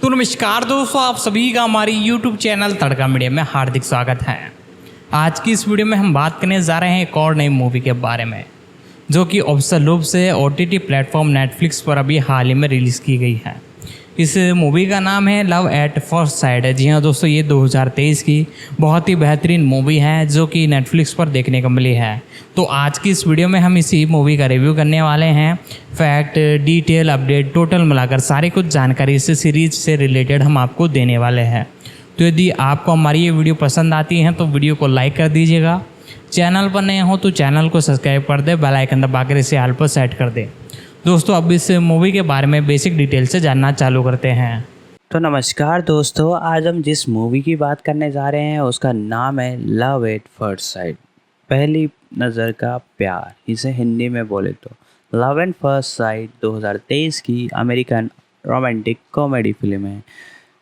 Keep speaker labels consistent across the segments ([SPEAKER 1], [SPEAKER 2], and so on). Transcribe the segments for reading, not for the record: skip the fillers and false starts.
[SPEAKER 1] तो नमस्कार दोस्तों, आप सभी का हमारी YouTube चैनल तड़का मीडिया में हार्दिक स्वागत है। आज की इस वीडियो में हम बात करने जा रहे हैं एक और नई मूवी के बारे में, जो कि ऑफिशियल रूप से OTT प्लेटफॉर्म नेटफ्लिक्स पर अभी हाल ही में रिलीज़ की गई है। इस मूवी का नाम है लव एट फर्स्ट साइट है। जी हाँ दोस्तों, ये 2023 की बहुत ही बेहतरीन मूवी है जो कि नेटफ्लिक्स पर देखने को मिली है। तो आज की इस वीडियो में हम इसी मूवी का रिव्यू करने वाले हैं। फैक्ट, डिटेल, अपडेट, टोटल मिलाकर सारी कुछ जानकारी इस सीरीज से रिलेटेड हम आपको देने वाले हैं। तो यदि आपको हमारी ये वीडियो पसंद आती है तो वीडियो को लाइक कर दीजिएगा। चैनल पर नए हो तो चैनल को सब्सक्राइब कर दे, बेल आइकन दबाकर इसे ऑल पर सेट कर दे। दोस्तों, अब इस मूवी के बारे में बेसिक डिटेल से जानना चालू करते हैं।
[SPEAKER 2] तो नमस्कार दोस्तों, आज हम जिस मूवी की बात करने जा रहे हैं उसका नाम है लव एट फर्स्ट साइट, पहली नज़र का प्यार। इसे हिंदी में बोले तो लव एट फर्स्ट साइट 2023 की अमेरिकन रोमांटिक कॉमेडी फिल्म है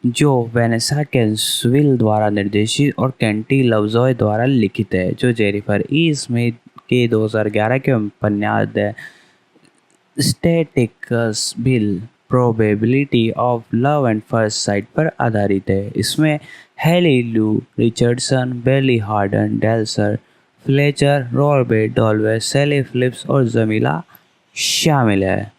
[SPEAKER 2] जो वेनेसा कैल्सविल द्वारा निर्देशित और केंटी लवजॉय द्वारा लिखित है, जो जेनिफर ई स्मिथ के 2011 के उपन्यास the statistical probability of love and first site पर आधारित है। इसमें हेली लू रिचर्डसन, बेली हार्डन, डेल्सर फ्लेचर, रॉबर्ट डॉल्वे, सेली फिलिप्स और जमीला शामिल है।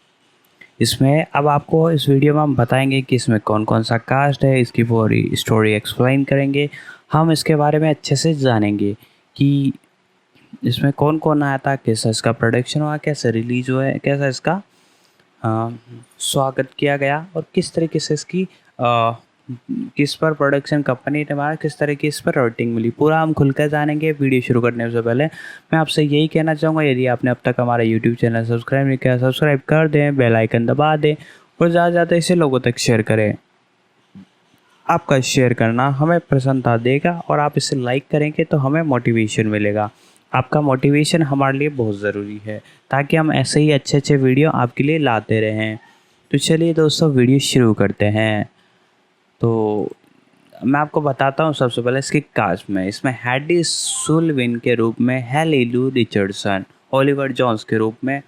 [SPEAKER 2] इसमें अब आपको इस वीडियो में हम बताएंगे कि इसमें कौन कौन सा कास्ट है, इसकी पूरी स्टोरी एक्सप्लेन करेंगे। हम इसके बारे में अच्छे से जानेंगे कि इसमें कौन कौन आया था, कैसा इसका प्रोडक्शन हुआ, कैसे रिलीज हुआ है, कैसा इसका स्वागत किया गया और किस तरीके से इसकी किस पर प्रोडक्शन कंपनी ने हमारा किस तरह की इस पर रेटिंग मिली, पूरा हम खुलकर जानेंगे। वीडियो शुरू करने से पहले मैं आपसे यही कहना चाहूँगा, यदि आपने अब तक हमारा यूट्यूब चैनल सब्सक्राइब नहीं किया, सब्सक्राइब कर दें, बेल आइकन दबा दें और ज़्यादा से ज़्यादा इसे लोगों तक शेयर करें। आपका शेयर करना हमें प्रसन्नता देगा और आप इसे लाइक करेंगे तो हमें मोटिवेशन मिलेगा। आपका मोटिवेशन हमारे लिए बहुत ज़रूरी है ताकि हम ऐसे ही अच्छे अच्छे वीडियो आपके लिए लाते रहें। तो चलिए दोस्तों, वीडियो शुरू करते हैं। तो मैं आपको बताता हूँ सबसे पहले इसकी कास्ट में। इसमें हैडी सुलविन के रूप में heli Lu Richardson, Oliver Jones के रूप में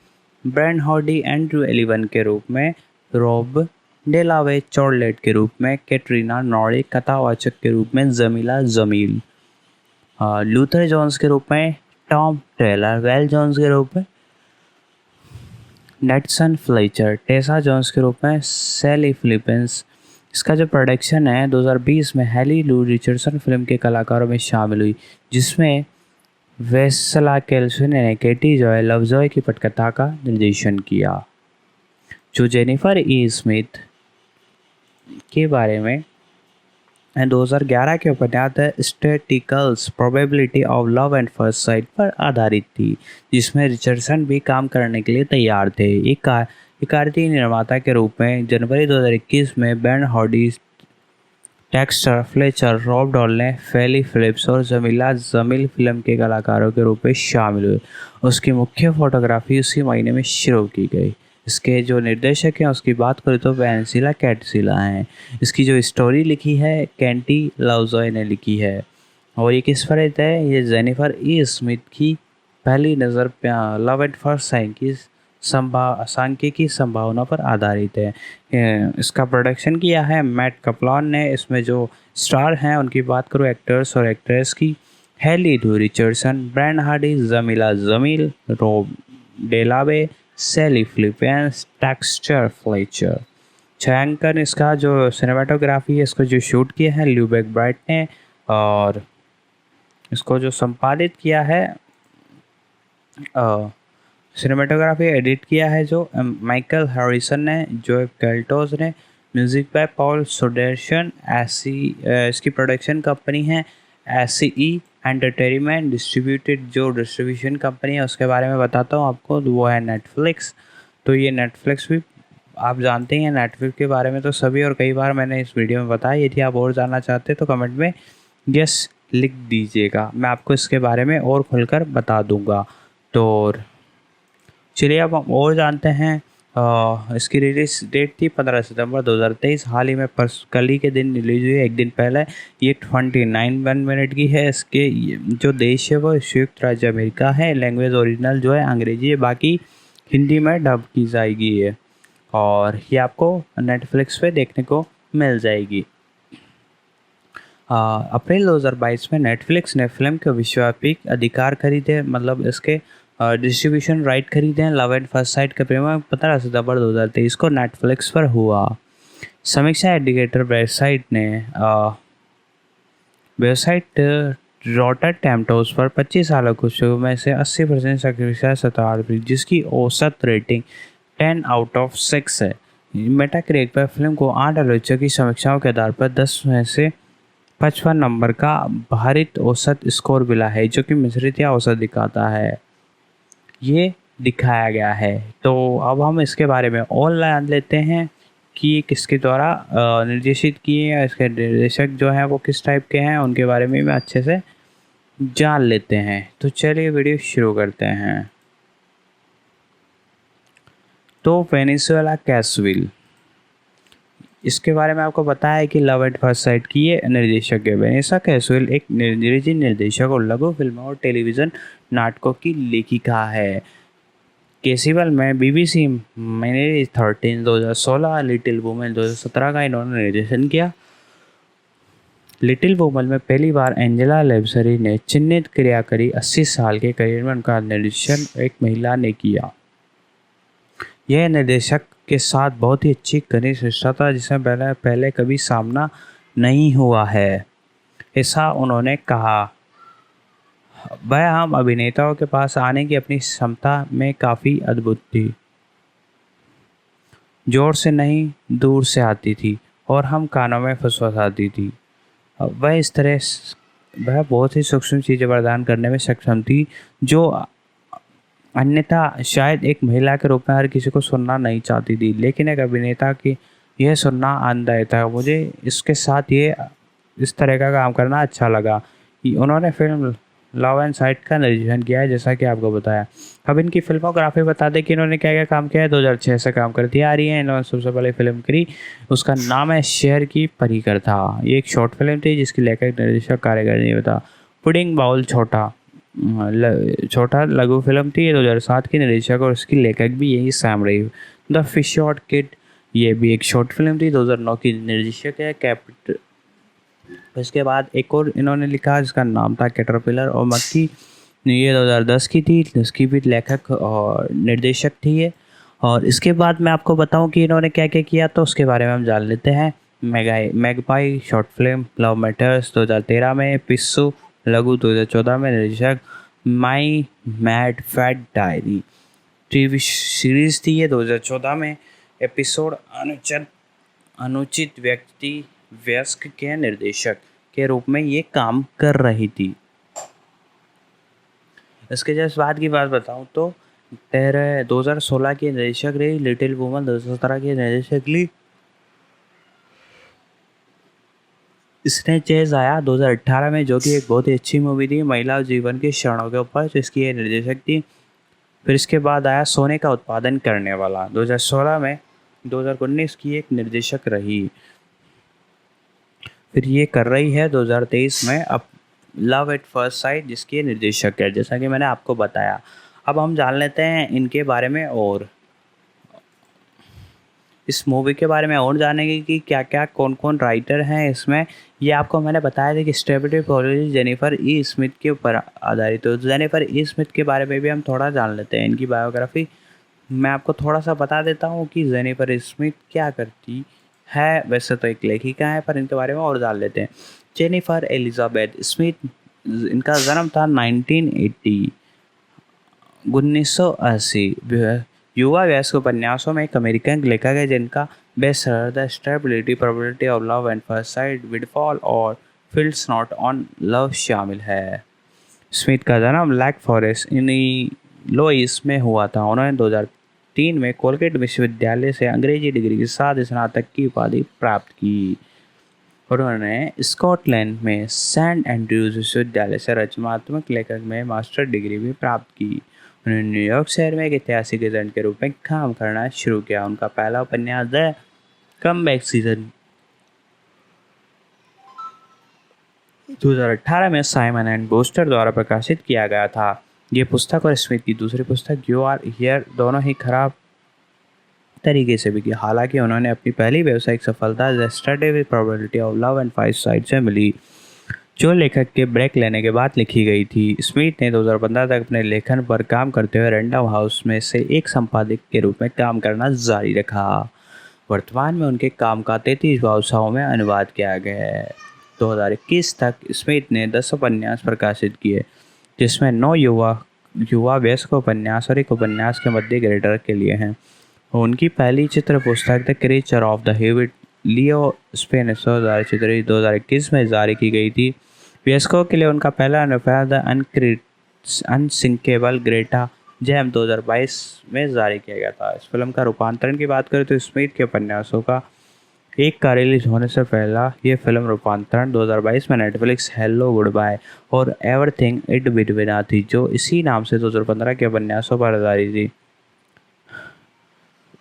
[SPEAKER 2] ब्रैन हॉडी, एंड्रू एलिवन के रूप में रॉब डेलावे, चॉर्लेट के रूप में कैटरीना नॉरी, कथावाचक के रूप में जमीला जमील, लूथर जोन्स के रूप में टॉम टेलर, वेल जोन्स के रूप में नेटसन फ्लेचर, टेसा जोन्स के रूप में सेली फिलिप्स। इसका जो प्रोडक्शन है 2020 में हेली लू रिचर्डसन फिल्म के कलाकारों में शामिल हुई, जिसमें वेस्ला कैल्सविल ने केटी जॉय लवजॉय की पटकथा का निर्देशन किया, जो जेनिफर ई स्मिथ के बारे में 2011 के उपन्यास the statistical probability of love and first site पर आधारित थी, जिसमें रिचर्डसन भी काम करने के लिए तैयार थे। एक कार्यकारी निर्माता के रूप में जनवरी 2021 में बेन हॉडी, टेक्स्टर फ्लेचर, रॉब डॉल्वे, फेली फिलिप्स और जमीला जमील फिल्म के कलाकारों के रूप में शामिल हुए। उसकी मुख्य फोटोग्राफी उसी महीने में शुरू की गई। इसके जो निर्देशक हैं उसकी बात करें तो वेनेसा कैल्सविल हैं। इसकी जो स्टोरी लिखी है केंटी लवजॉय ने लिखी है और ये किस पर है, ये जेनिफर ई स्मिथ की पहली नज़र लव एट फर्स्ट साइट की सांख्यिकी संभावना पर आधारित है। इसका प्रोडक्शन किया है मैट कप्लान ने। इसमें जो स्टार हैं उनकी बात करूँ एक्टर्स और एक्ट्रेस की, Haley Lu Richardson, Bran Hardy, Jameela Jamil, Rob Delaney, Sally Phillips, टेक्स्टर Fletcher. छायांकन इसका जो सिनेमाटोग्राफी है, इसको जो शूट किया है ल्यूबेक ब्राइट ने और इसको जो संपादित किया है सिनेमाटोग्राफी एडिट किया है जो माइकल हैरिसन ने, जो कैल्टोस ने, म्यूजिक बाय पॉल सोडर्शन। इसकी प्रोडक्शन कंपनी है SCE एंटरटेनमेंट, डिस्ट्रीब्यूटेड जो डिस्ट्रीब्यूशन कंपनी है उसके बारे में बताता हूँ आपको, वो है नेटफ्लिक्स। तो ये नेटफ्लिक्स भी आप जानते हैं, नेटफ्लिक्स के बारे में तो सभी और कई बार मैंने इस वीडियो में बताया। यदि आप और जानना चाहते हैं तो कमेंट में यस लिख दीजिएगा, मैं आपको इसके बारे में और खुलकर बता दूंगा। तो चलिए अब हम और जानते हैं। इसकी रिलीज डेट थी 15 सितंबर 2023, हाल ही में कल ही के दिन रिलीज हुई है, एक दिन पहले। ये 29 मिनट की है। इसके जो देश है वो संयुक्त राज्य अमेरिका है। लैंग्वेज ओरिजिनल जो है अंग्रेजी है, बाकी हिंदी में डब की जाएगी है और ये आपको नेटफ्लिक्स पे देखने को मिल जाएगी। अप्रैल 2022 में नेटफ्लिक्स ने फिल्म के विश्वव्यापी अधिकार खरीदे, मतलब इसके डिस्ट्रीब्यूशन राइट खरीदे हैं। लव एट फर्स्ट साइट का प्रीमियर 15 सितंबर 2023 को नेटफ्लिक्स पर हुआ। समीक्षा इंडिकेटर वेबसाइट रॉटर टैमटोस पर 25 सालों को शो में से 80% समीक्षा सतह, जिसकी औसत रेटिंग 10/6 है। मेटाक्रिटिक पर फिल्म को 8 आलोचकों की समीक्षाओं के आधार पर 10 में से 55 नंबर का भारित औसत स्कोर मिला है, जो कि मिश्रित या औसत दिखाता है। ये दिखाया गया है। तो अब हम इसके बारे में और जान लेते हैं कि ये किसके द्वारा निर्देशित किए हैं, इसके निर्देशक जो हैं वो किस टाइप के हैं, उनके बारे में भी अच्छे से जान लेते हैं। तो चलिए वीडियो शुरू करते हैं। तो वेनेजुएला कैसविल, इसके बारे में आपको पता है कि लव एट फर्स्ट साइट की ये निर्देशक है। वेनेसा कैसविल एक अंग्रेजी निर्देशक और लघु फिल्मों और टेलीविज़न नाटकों की लेखिका है। कैसविल में BBC मैनेज 13 2016, लिटिल वुमेन 2017 का इन्होंने निर्देशन किया। लिटिल वुमेन में पहली बार एंजेला लेबसरी ने चिन्हित क्रिया करी। 80 साल के करियर में उनका निर्देशन एक महिला ने किया। यह निर्देशक के साथ बहुत ही अच्छी घनिष्ठ रिश्ता था, जिसमें पहले कभी सामना नहीं हुआ है, ऐसा उन्होंने कहा। वह हम अभिनेताओं के पास आने की अपनी क्षमता में काफ़ी अद्भुत थी। जोर से नहीं, दूर से आती थी और हम कानों में फुसफुसाती थी। वह बहुत ही सूक्ष्म चीज़ें प्रदान करने में सक्षम थी, जो अन्यथा शायद एक महिला के रूप में हर किसी को सुनना नहीं चाहती थी। लेकिन एक अभिनेता की यह सुनना आनंददायक था। मुझे इसके साथ ये इस तरह का काम करना अच्छा लगा। उन्होंने फिल्म लव एंड साइट का निर्देशन किया है, जैसा कि आपको बताया। अब इनकी फिल्मोग्राफी बता दें कि इन्होंने क्या क्या काम किया है। 2006 से काम करती आ रही है। इन्होंने सबसे पहले फिल्म करी, उसका नाम है शहर की परीकर था। ये एक शॉर्ट फिल्म थी जिसकी लेखक निर्देशक कार्यकारी नहीं था। पुडिंग बाउल छोटा लघु फिल्म थी। ये 2007 की निर्देशक और उसकी लेखक भी यही सैम रही। द फिश शॉट किड, ये भी एक शॉर्ट फिल्म थी। 2009 की निर्देशक है कैपिटल। इसके बाद एक और इन्होंने लिखा जिसका नाम था कैटरपिलर और मक्खी, ये 2010 की थी। इसकी भी लेखक और निर्देशक थी ये। और इसके बाद मैं आपको बताऊं कि इन्होंने क्या क्या किया, तो उसके बारे में हम जान लेते हैं। Magpie short film, love matters 2013 में, पिस्सू लघु 2014 में निर्देशक, my mad fat diary TV series थी ये 2014 में। एपिसोड अनुचित व्यक्ति वयस्क के निर्देशक के रूप में ये काम कर रही थी। इसके जस्ट बाद की बात बताऊं तो 2016 की निर्देशक रही। लिटिल वुमन 2017 की निर्देशक ली। इसने चेज आया 2018 में, जो कि एक बहुत ही अच्छी मूवी थी महिला जीवन के क्षणों के ऊपर, जिसकी ये निर्देशक थी। फिर इसके बाद आया सोने का उत्पादन करने वाला 2016 में। 2019 की एक निर्देशक रही। फिर ये कर रही है 2023 में अब लव एट फर्स्ट साइट, जिसकी निर्देशक है, जैसा कि मैंने आपको बताया। अब हम जान लेते हैं इनके बारे में और इस मूवी के बारे में और जानेंगे कि क्या क्या कौन कौन राइटर हैं इसमें। ये आपको मैंने बताया था कि स्टेबिलिटी पॉलिसी जेनिफर ई स्मिथ के ऊपर आधारित हो। जेनिफर ई स्मिथ के बारे में भी हम थोड़ा जान लेते हैं। इनकी बायोग्राफी मैं आपको थोड़ा सा बता देता हूँ कि जेनिफर ई स्मिथ क्या करती है। वैसे तो एक लेखिका है, पर इनके बारे में और जान लेते हैं। जेनिफर एलिजाबेथ स्मिथ, इनका जन्म था 1980। युवा वयस्क उपन्यासों में एक अमेरिकन लेखक है जिनका best the stability probability of love and first sight, windfall और फील्ड्स नॉट ऑन लव शामिल है। स्मिथ का जन्म लेक फॉरेस्ट इलिनोइस में हुआ था। उन्होंने 2003 में कोलगेट विश्वविद्यालय से अंग्रेजी डिग्री के साथ स्नातक की उपाधि प्राप्त की। उन्होंने स्कॉटलैंड में सेंट एंड्रयूज विश्वविद्यालय से रचनात्मक लेखक में मास्टर डिग्री भी प्राप्त की। उन्होंने न्यूयॉर्क शहर में एक ऐतिहासिक एजेंट के रूप में काम करना शुरू किया। उनका पहला उपन्यास द कमबैक सीजन 2018 में साइमन एंड बोस्टर द्वारा प्रकाशित किया गया था। ये पुस्तक और स्मिथ की दूसरी पुस्तक यू आर हियर दोनों ही खराब तरीके से भी किया। हालांकि उन्होंने अपनी पहली व्यावसायिक सफलता the study probability of love and five side से मिली, जो लेखक के ब्रेक लेने के बाद लिखी गई थी। स्मिथ ने 2015 तक अपने लेखन पर काम करते हुए रैंडम हाउस में से एक संपादक के रूप में काम करना जारी रखा। वर्तमान में उनके काम का 33 भाषाओं में अनुवाद किया गया है। 2021 तक स्मिथ ने 10 उपन्यास प्रकाशित किए, जिसमें 9 युवा वयस्क उपन्यास और एक उपन्यास के मध्य ग्रेडर के लिए हैं। उनकी पहली चित्र पुस्तक द क्रीचर ऑफ द हेविड लियो स्पेनिस 2021 में जारी की गई थी। वयस्कों के लिए उनका पहला novella the unsinkable Greta jam 2022 में जारी किया गया था। इस फिल्म का रूपांतरण की बात करें तो स्मिथ के उपन्यासों का एक का रिलीज होने से पहला ये फिल्म रूपांतरण 2022 में नेटफ्लिक्स हेलो गुड बाय और एवरीथिंग इट बिटवीन थी, जो इसी नाम से 2015 के उपन्यासों पर आधारित थी।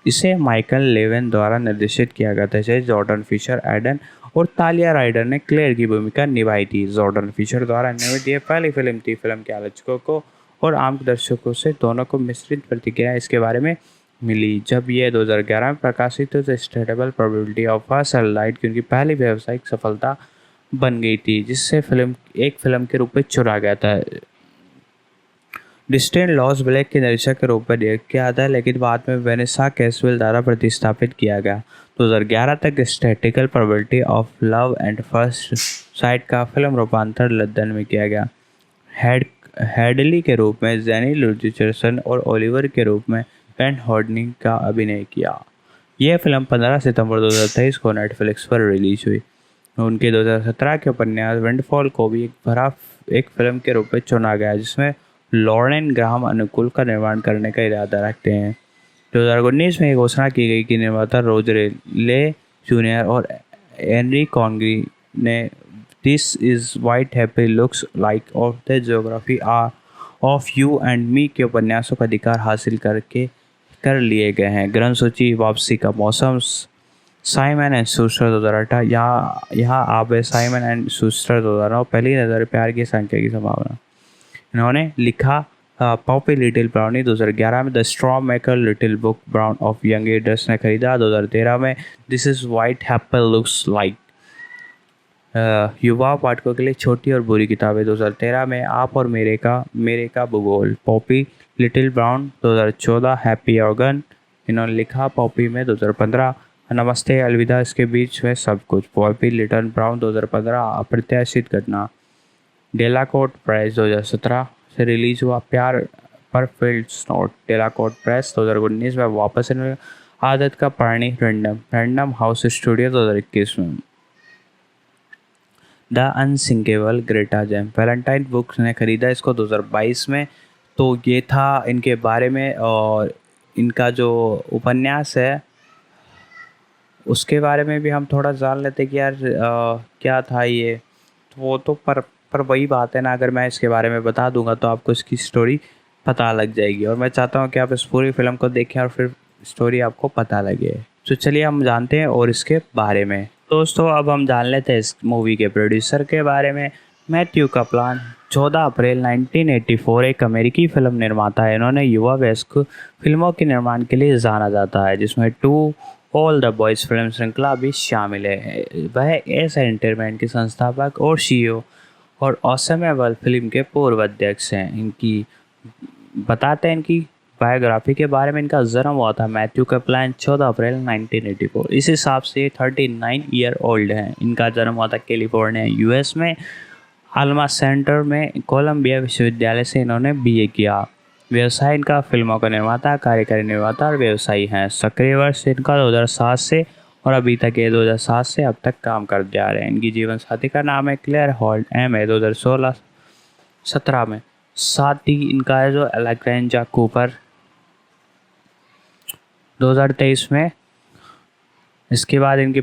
[SPEAKER 2] इसे माइकल लेविन द्वारा निर्देशित किया गया था, जिसे जॉर्डन फिशर एडन और तालिया राइडर ने क्लेयर की भूमिका निभाई थी। जॉर्डन फिशर द्वारा निर्मित यह पहली फिल्म थी। फिल्म के आलोचकों को और आम दर्शकों से दोनों को मिश्रित प्रतिक्रिया इसके बारे में मिली। जब यह 2011 में प्रकाशित हुई तो स्टेटेबल प्रोबेबिलिटी ऑफ अ सैटेलाइट की उनकी पहली व्यावसायिक सफलता बन गई थी, जिससे एक फिल्म के रूप में चुना गया था। डिस्टेंट लॉस ब्लैक के निरीक्षक के रूप में नियुक्त किया था, लेकिन बाद में वेनेसा कैसवेल द्वारा प्रतिस्थापित किया गया। 2011 तक statistical probability of love and first site का फिल्म रूपांतरण लंदन में किया गया। हेडली के रूप में जेनी लुचिचरसन और ओलिवर के रूप में पेन हॉर्डनिंग का अभिनय किया। यह फिल्म 15 सितंबर 2023 को नेटफ्लिक्स पर रिलीज हुई। उनके 2017 के उपन्यास विंडफॉल को भी एक फिल्म के रूप में चुना गया, जिसमें लॉरेन ग्राहम अनुकूल का निर्माण करने का इरादा रखते हैं। 2019 में घोषणा की गई कि निर्माता रोजर ले जूनियर और एनरी कॉन्गी ने this is white happy looks like of the geography of you and me के उपन्यासों का अधिकार हासिल कर लिए गए हैं। ग्रंथ सूची वापसी का मौसम साइमन एंड शूस्टर 2018 यहाँ आप साइमन एंड शूस्टर 2009 पहली नज़र प्यार की संख्या की संभावना। इन्होंने लिखा पॉपी लिटिल ब्राउनी 2011 में the straw maker little book brown of young readers ने खरीदा। 2013 में दिस इज वाइट हैप्पल लुक्स लाइक युवा पाठकों के लिए छोटी और बुरी किताबें 2013 में आप और मेरे का भूगोल Poppy little brown 2014 happy organ इन्होंने लिखा पॉपी में 2015 नमस्ते अलविदा इसके बीच में सब कुछ पॉपी लिटिल ब्राउन 2015 अप्रत्याशित घटना डेलाकोर्ट प्रेस 2017 से रिलीज हुआ प्यार पर फील्ड नोट डेलाकोर्ट प्रेस 2019 में वापस आदत का प्राणी रैंडम हाउस स्टूडियो 2021 में the unsinkable Greta jam Valentine books ने खरीदा इसको 2022 में। तो ये था इनके बारे में और इनका जो उपन्यास है उसके बारे में भी हम थोड़ा जान लेते कि यार क्या था ये। तो वो तो पर वही बात है ना, अगर मैं इसके बारे में बता दूंगा तो आपको इसकी स्टोरी पता लग जाएगी और मैं चाहता हूँ कि आप इस पूरी फिल्म को देखें और फिर स्टोरी आपको पता लगे। तो चलिए हम जानते हैं और इसके बारे में। दोस्तों अब हम जान लेते हैं इस मूवी के प्रोड्यूसर के बारे में। मैथ्यू कपलान 14 अप्रैल 1984 एक अमेरिकी फिल्म निर्माता है। इन्होंने युवा वयस्क फिल्मों के निर्माण के लिए जाना जाता है, जिसमें to all the boys film श्रृंखला भी शामिल है। वह एस एंटरटेनमेंट के संस्थापक और सीईओ और ऑसमेबल फिल्म के पूर्व अध्यक्ष हैं। इनकी बताते हैं इनकी बायोग्राफी के बारे में। इनका जन्म हुआ था मैथ्यू कपलान 14 अप्रैल 1984। इस हिसाब से 39 ईयर ओल्ड हैं। इनका जन्म हुआ था कैलिफोर्निया यूएस में आल्मा सेंटर में। कोलंबिया विश्वविद्यालय से इन्होंने बीए किया। व्यवसाय इनका फिल्मों का निर्माता कार्यकारी निर्माता और व्यवसायी हैं। सक्रिय वर्ष इनका 2007 से और अभी तक ये 2007 से अब तक काम कर जा रहे हैं। इनकी जीवन साथी का नाम है क्लेयर हॉल्ट एम 2016-17 में। साथ ही इनका है जो एलेक्जेंड्रा कूपर 2023 में। इसके बाद इनके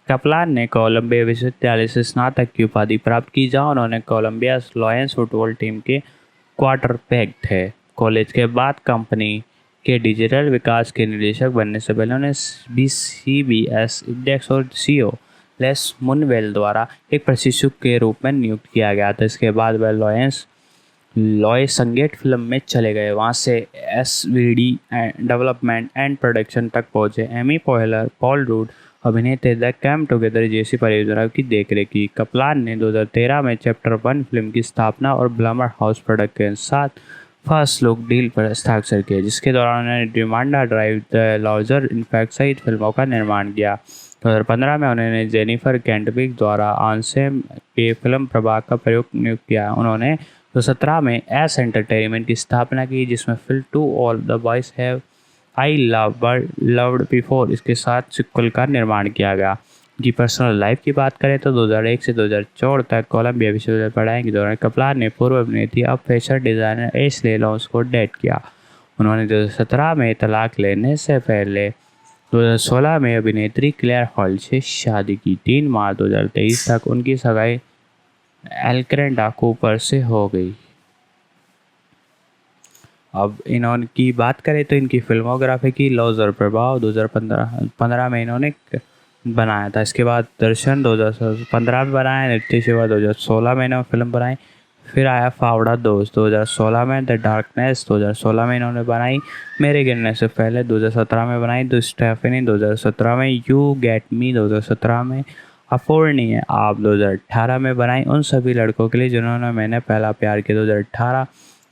[SPEAKER 2] कपलान ने कोलंबिया विश्वविद्यालय से स्नातक की उपाधि प्राप्त की, जहाँ उन्होंने कोलंबिया लायंस फुटबॉल टीम के क्वार्टरबैक थे। कॉलेज के बाद कंपनी के डिजिटल विकास के निदेशक बनने से पहले उन्हें CBS इंडेक्स और CEO लेस मुनवेल द्वारा एक प्रशिक्षक के रूप में नियुक्त किया गया था। इसके बाद वह लायंस लॉय संगीत फिल्म में चले गए। वहाँ से SVD डेवलपमेंट एंड प्रोडक्शन तक पहुँचे। एमी पॉहलर, पॉल रूड अभिनेता द कैम टुगेदर जैसी परियोजनाओं की देखरेख की। कपलान ने 2013 में चैप्टर 1 फिल्म की स्थापना और ब्लमर हाउस प्रोडक्ट के साथ फर्स्ट लुक डील पर हस्ताक्षर किया, जिसके दौरान उन्होंने डिमांडा ड्राइव, द लार्जर इम्पैक्ट सहित फिल्मों का निर्माण किया। 2015 में उन्होंने जेनिफर कैंटविक द्वारा आंसेम के फिल्म प्रभाग का प्रयोग नियुक्त किया। उन्होंने 2017 में एस एंटरटेनमेंट की स्थापना की, जिसमें film to all the boys have I loved before इसके साथ सिक्वल का निर्माण किया गया। उनकी पर्सनल लाइफ की बात करें तो 2001 से 2004 तक कोलंबिया विश्वविद्यालय पढ़ाई के दौरान कपलान ने पूर्व अभिनेत्री अब फैशन डिज़ाइनर एशले लॉन्स को डेट किया। उन्होंने 2017 में तलाक लेने से पहले 2016 में अभिनेत्री क्लेयर हॉल से शादी की। 3 मार्च 2023 तक उनकी सगाई एल्क्रेंडा कूपर से हो गई। अब इन्होंने की बात करें तो इनकी फिल्मोग्राफी की लॉज और प्रभाव 2015 में इन्होंने बनाया था। इसके बाद दर्शन 2015 में बनाया, नृत्य सेवा 2016 में इन्होंने फिल्म बनाई। फिर आया फावड़ा दोस्त 2016 में, द डार्कनेस 2016 में इन्होंने बनाई, मेरे गिरने से पहले 2017 में बनाई, द स्टेफनी 2017 में, यू गेट मी 2017 में, अपूर्णीय आप 2018 में बनाई। उन सभी लड़कों के लिए जिन्होंने मैंने पहला प्यार किया 2018,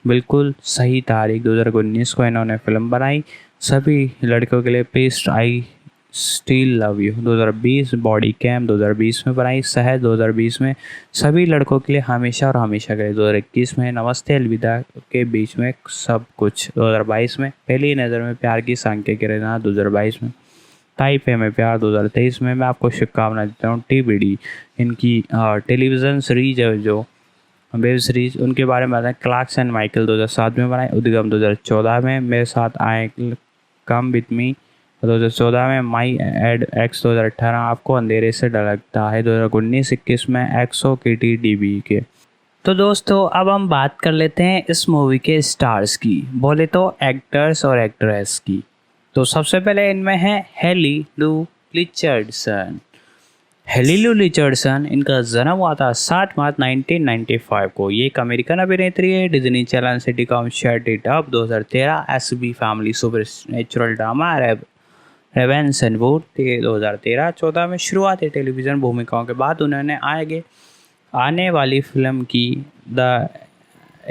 [SPEAKER 2] बिल्कुल सही तारीख 2019 को इन्होंने फिल्म बनाई। सभी लड़कों के लिए PS I still love you 2020, body cam 2020 में बनाई, सहज 2020 में, सभी लड़कों के लिए हमेशा और हमेशा के लिए 2021 में, नमस्ते अलविदा के बीच में सब कुछ 2022 में, पहली नज़र में प्यार की सांख्य किरणा 2022 में, ताइपे में प्यार 2023 में। मैं आपको शुभकामनाएं देता हूँ। TBD इनकी टेलीविज़न सीरीज जो वेब सीरीज उनके बारे में बताएं। क्लार्क्स एंड माइकल 2007 में बनाए, उद्गम 2014 में, मेरे साथ आए कम विथ मी 2014 में, माई एड एक्स 2018, आपको अंधेरे से डर लगता है 2019-21 में, एक्सो KTDB के। तो दोस्तों अब हम बात कर लेते हैं इस मूवी के स्टार्स की, बोले तो एक्टर्स और एक्ट्रेस की। तो सबसे पहले इनमें है heli Lu Richardson. Heli Lu Richardson, इनका जन्म हुआ था 7 मार्च 1995 को। ये एक अमेरिकन अभिनेत्री है। Disney channel sitcom shut it up 2013, SB family supernatural drama Ravenswood 2013-14 में शुरुआती टेलीविज़न भूमिकाओं के बाद उन्होंने आने वाली फिल्म की द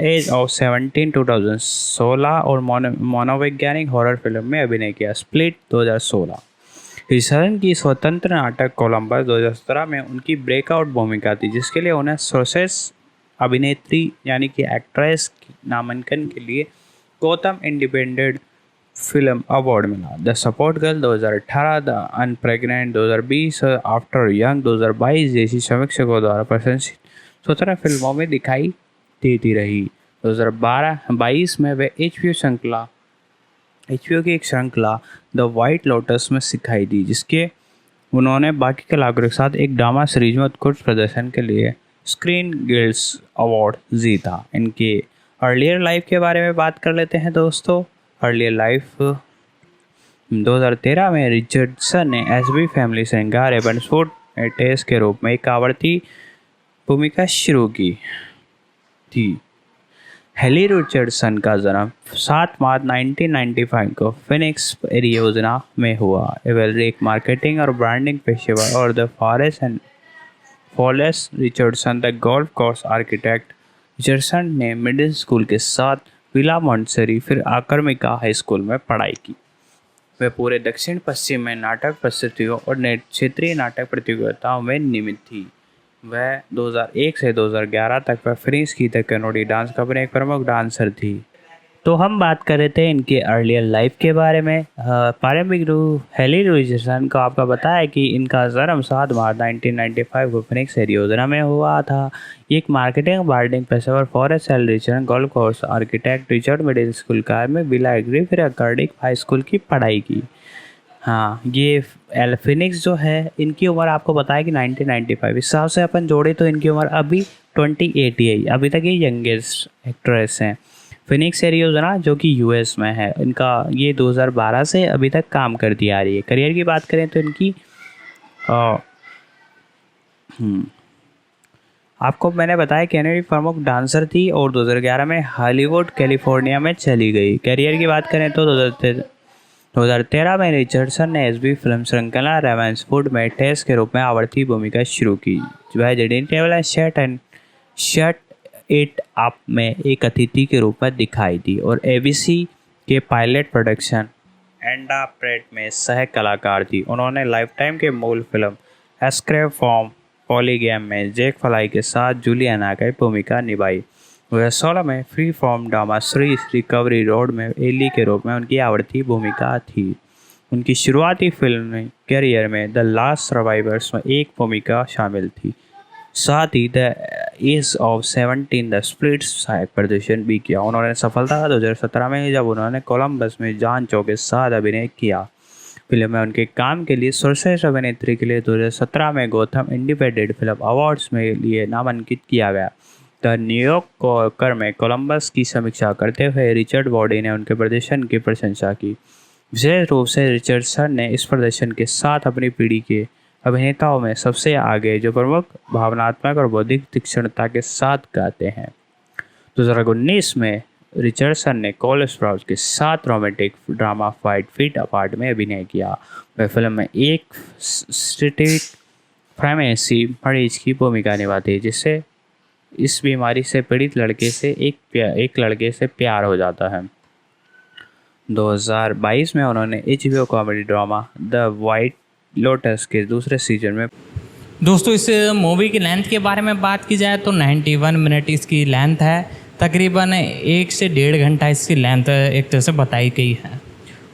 [SPEAKER 2] एज ऑफ 17 2016 और मनोवैज्ञानिक हॉरर फिल्म में अभिनय किया, स्प्लिट 2016। रिचर्डसन की स्वतंत्र नाटक कोलंबस 2017 में उनकी ब्रेकआउट भूमिका थी, जिसके लिए उन्हें सर्वश्रेष्ठ अभिनेत्री यानी कि एक्ट्रेस नामांकन के लिए गौतम इंडिपेंडेंट फिल्म अवार्ड मिला। The support girl 2018, the unpregnant 2020, after young 2022 जैसी समीक्षकों द्वारा प्रशंसित 17 फिल्मों में दिखाई देती रही। 2022 में वे HBO की एक श्रृंखला द वाइट लोटस में सिखाई दी, जिसके उन्होंने बाकी कलाकारों के साथ एक ड्रामा सीरीज में उत्कृष्ट प्रदर्शन के लिए स्क्रीन गिल्ड्स अवार्ड जीता। इनके अर्लियर लाइफ के बारे में बात कर लेते हैं दोस्तों। अर्लियर लाइफ 2013 में रिचर्डसन ने SB फैमिली श्रृंगार रेवेंसवुड में टेस के रूप में एक आवर्ती भूमिका शुरू की थी। हेली रिचर्डसन का जन्म 7 मार्च 1995 को फिनिक्स एरिजोना में हुआ। वे एक मार्केटिंग और ब्रांडिंग पेशेवर और the forest Richardson the golf course architect. Richardson ने मिडिल स्कूल के साथ विला मॉन्टेसरी फिर आकर्मिका हाई स्कूल में पढ़ाई की। वे पूरे दक्षिण पश्चिम में नाटक प्रस्तुतियों और क्षेत्रीय नाटक प्रतियोगिताओं में नियमित थी। वह 2001 से 2011 तक वह फिनिक्स की द कैनेडी डांस कंपनी एक प्रमुख डांसर थी। तो हम बात कर रहे थे इनके अर्लियर लाइफ के बारे में। प्रारंभिक हेली रिचर्डसन को आपका बताया कि इनका जन्म 7 मार्च 1995 को फिनिक्स एरिजोना में हुआ था। एक मार्केटिंग ब्रांडिंग पेशेवर forest L Richardson golf course architect Richard middle school car में विला एग्री फिर कार्डिक हाई स्कूल की पढ़ाई की। हाँ, ये फिनिक्स जो है इनकी उम्र आपको बताया कि 1995, इस हिसाब से अपन जोड़े तो इनकी उम्र अभी 28 ही है। अभी तक ये यंगेस्ट एक्ट्रेस हैं। फिनिक्स एरिजोना जो कि US में है, इनका ये 2012 से अभी तक काम करती आ रही है। करियर की बात करें तो इनकी आपको मैंने बताया कैनेडी प्रमुख डांसर थी और 2011 में हॉलीवुड कैलिफोर्निया में चली गई। करियर की बात करें तो 2013 में रिचर्डसन ने एसबी फिल्म श्रृंखला रेवेंसवुड में टेस के रूप में आवर्ती भूमिका शुरू की। वह जेडिन table and shut it up में एक अतिथि के रूप में दिखाई दी और एबीसी के पायलट प्रोडक्शन एंडा प्रेट में सह कलाकार थी। उन्होंने लाइफटाइम के मूल फिल्म एस्केप फ्रॉम पॉलीगैम में जैक फ्लाई के साथ जूलियाना की भूमिका निभाई। 2016 में free from drama series recovery road में एली के रूप में उनकी आवर्ती भूमिका थी। उनकी शुरुआती फिल्म करियर में द लास्ट सर्वाइवर्स में एक भूमिका शामिल थी। साथ ही the age of 17 the splits प्रदर्शन भी किया। उन्होंने सफलता 2017 में जब उन्होंने कोलंबस में जान चो के साथ अभिनय किया। फिल्म में उनके काम के लिए सर्वश्रेष्ठ अभिनेत्री के लिए 2017 में गौथम इंडिपेंडेंट फिल्म अवार्ड्स में लिए नामांकित किया गया। द न्यूयॉर्कर में कोलंबस की समीक्षा करते हुए रिचर्ड बॉडी ने उनके प्रदर्शन की प्रशंसा की। विशेष रूप से रिचर्डसन ने इस प्रदर्शन के साथ अपनी पीढ़ी के अभिनेताओं में सबसे आगे जो प्रमुख भावनात्मक और बौद्धिक तीक्ष्णता के साथ गाते हैं। 2019 में रिचर्डसन ने कोल स्प्राउट्स के साथ romantic drama fight feet apart में अभिनय किया। वह फिल्म में एक स्टेटिक फ्रेमेसी मरीज की भूमिका निभाती है जिससे इस बीमारी से पीड़ित लड़के से एक लड़के से प्यार हो जाता है। 2022 में उन्होंने HBO comedy drama the white lotus के दूसरे सीजन में।
[SPEAKER 1] दोस्तों इस मूवी की लेंथ के बारे में बात की जाए तो 91 मिनट इसकी लेंथ है। तकरीबन 1 से 1.5 घंटा इसकी लेंथ एक तरह से बताई गई है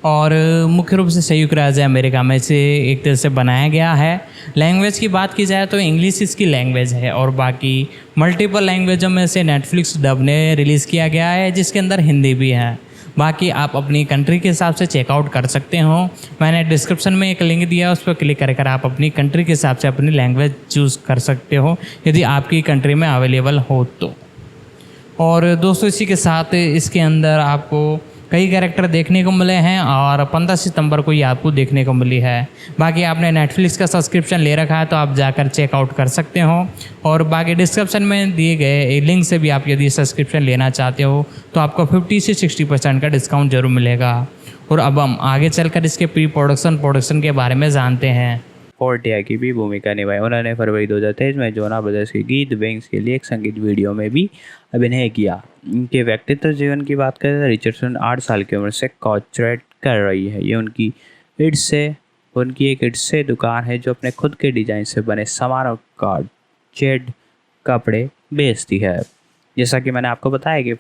[SPEAKER 1] और मुख्य रूप से संयुक्त राज्य अमेरिका में से एक तरह से बनाया गया है। लैंग्वेज की बात की जाए तो इंग्लिश इसकी लैंग्वेज है और बाकी मल्टीपल लैंग्वेजों में से नेटफ्लिक्स डब ने रिलीज़ किया गया है जिसके अंदर हिंदी भी है। बाकी आप अपनी कंट्री के हिसाब से चेकआउट कर सकते हो। मैंने डिस्क्रिप्शन में एक लिंक दिया है, उस पर क्लिक कर आप अपनी कंट्री के हिसाब से अपनी लैंग्वेज चूज़ कर सकते हो यदि आपकी कंट्री में अवेलेबल हो तो। और दोस्तों इसी के साथ इसके अंदर आपको कई कैरेक्टर देखने को मिले हैं और 15 सितंबर को ये आपको देखने को मिली है। बाकी आपने नेटफ्लिक्स का सब्सक्रिप्शन ले रखा है तो आप जाकर चेकआउट कर सकते हो और बाकी डिस्क्रिप्शन में दिए गए लिंक से भी आप यदि सब्सक्रिप्शन लेना चाहते हो तो आपको 50 से 60% का डिस्काउंट जरूर मिलेगा। और अब हम आगे चलकर इसके प्रोडक्शन के बारे में जानते हैं।
[SPEAKER 2] फोर्टिया की भी भूमिका निभाई। उन्होंने फरवरी 2023 में जोना ब्रदर्स के गीत विंग्स के लिए एक संगीत वीडियो में भी अभिनय किया। इनके व्यक्तित्व जीवन की बात करें तो रिचर्डसन 8 साल की उम्र से कॉर्पोरेट कर रही है। ये उनकी एक इट से दुकान है जो अपने खुद के डिजाइन से बने सामान और कार्ड कपड़े बेचती है। जैसा कि मैंने आपको बताया कि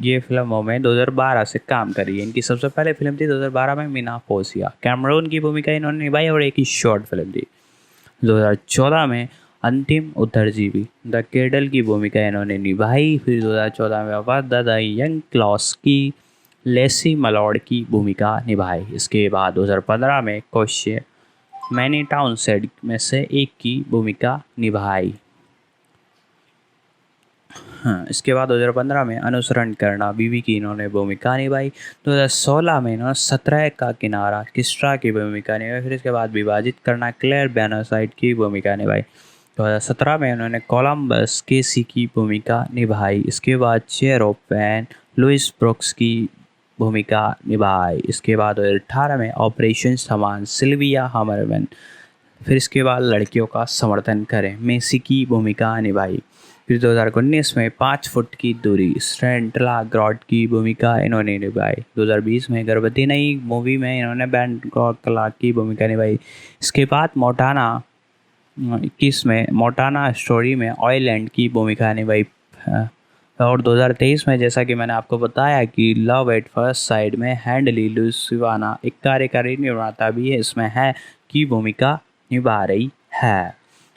[SPEAKER 2] ये फिल्मों में 2012 से काम करी है। इनकी सबसे पहले फिल्म थी 2012 में मीना फोसिया। कैमरून की भूमिका इन्होंने निभाई और एक ही शॉर्ट फिल्म थी। 2014 में अंतिम उत्तरजीवी द केडल की भूमिका इन्होंने निभाई। फिर 2014 में द यंग क्लॉस की लेसी मलॉर्ड की भूमिका निभाई। इसके बाद 2015 में कोश्य मैनी टाउनसेंड में से एक की भूमिका निभाई। इसके बाद 2015 में अनुसरण करना बीवी की इन्होंने भूमिका निभाई। 2016 में इन्होंने 17 का किनारा किस्ट्रा की भूमिका निभाई। फिर इसके बाद विभाजित करना क्लेयर बेनोसाइड की भूमिका निभाई। 2017 में उन्होंने कोलंबस केसी की भूमिका निभाई। इसके बाद चेरोपैन लुइस ब्रुक्स की भूमिका निभाई। इसके बाद 2018 में ऑपरेशन समान सिल्विया हमरमैन। फिर इसके बाद लड़कियों का समर्थन करें मेसी की भूमिका निभाई। फिर 2019 में 5 फुट की दूरी स्ट्रेंटला ग्रॉड की भूमिका इन्होंने निभाई। 2020 में गर्भवती नई मूवी में इन्होंने बैंड क्लार्क की भूमिका निभाई। इसके बाद मोटाना 21 में मोटाना स्टोरी में ऑयलैंड की भूमिका निभाई। और 2023 में जैसा कि मैंने आपको बताया कि लव एट फर्स्ट साइड में हैंडली लुसिवाना एक कार्यकारी निर्माता भी है इसमें है की भूमिका निभा रही है।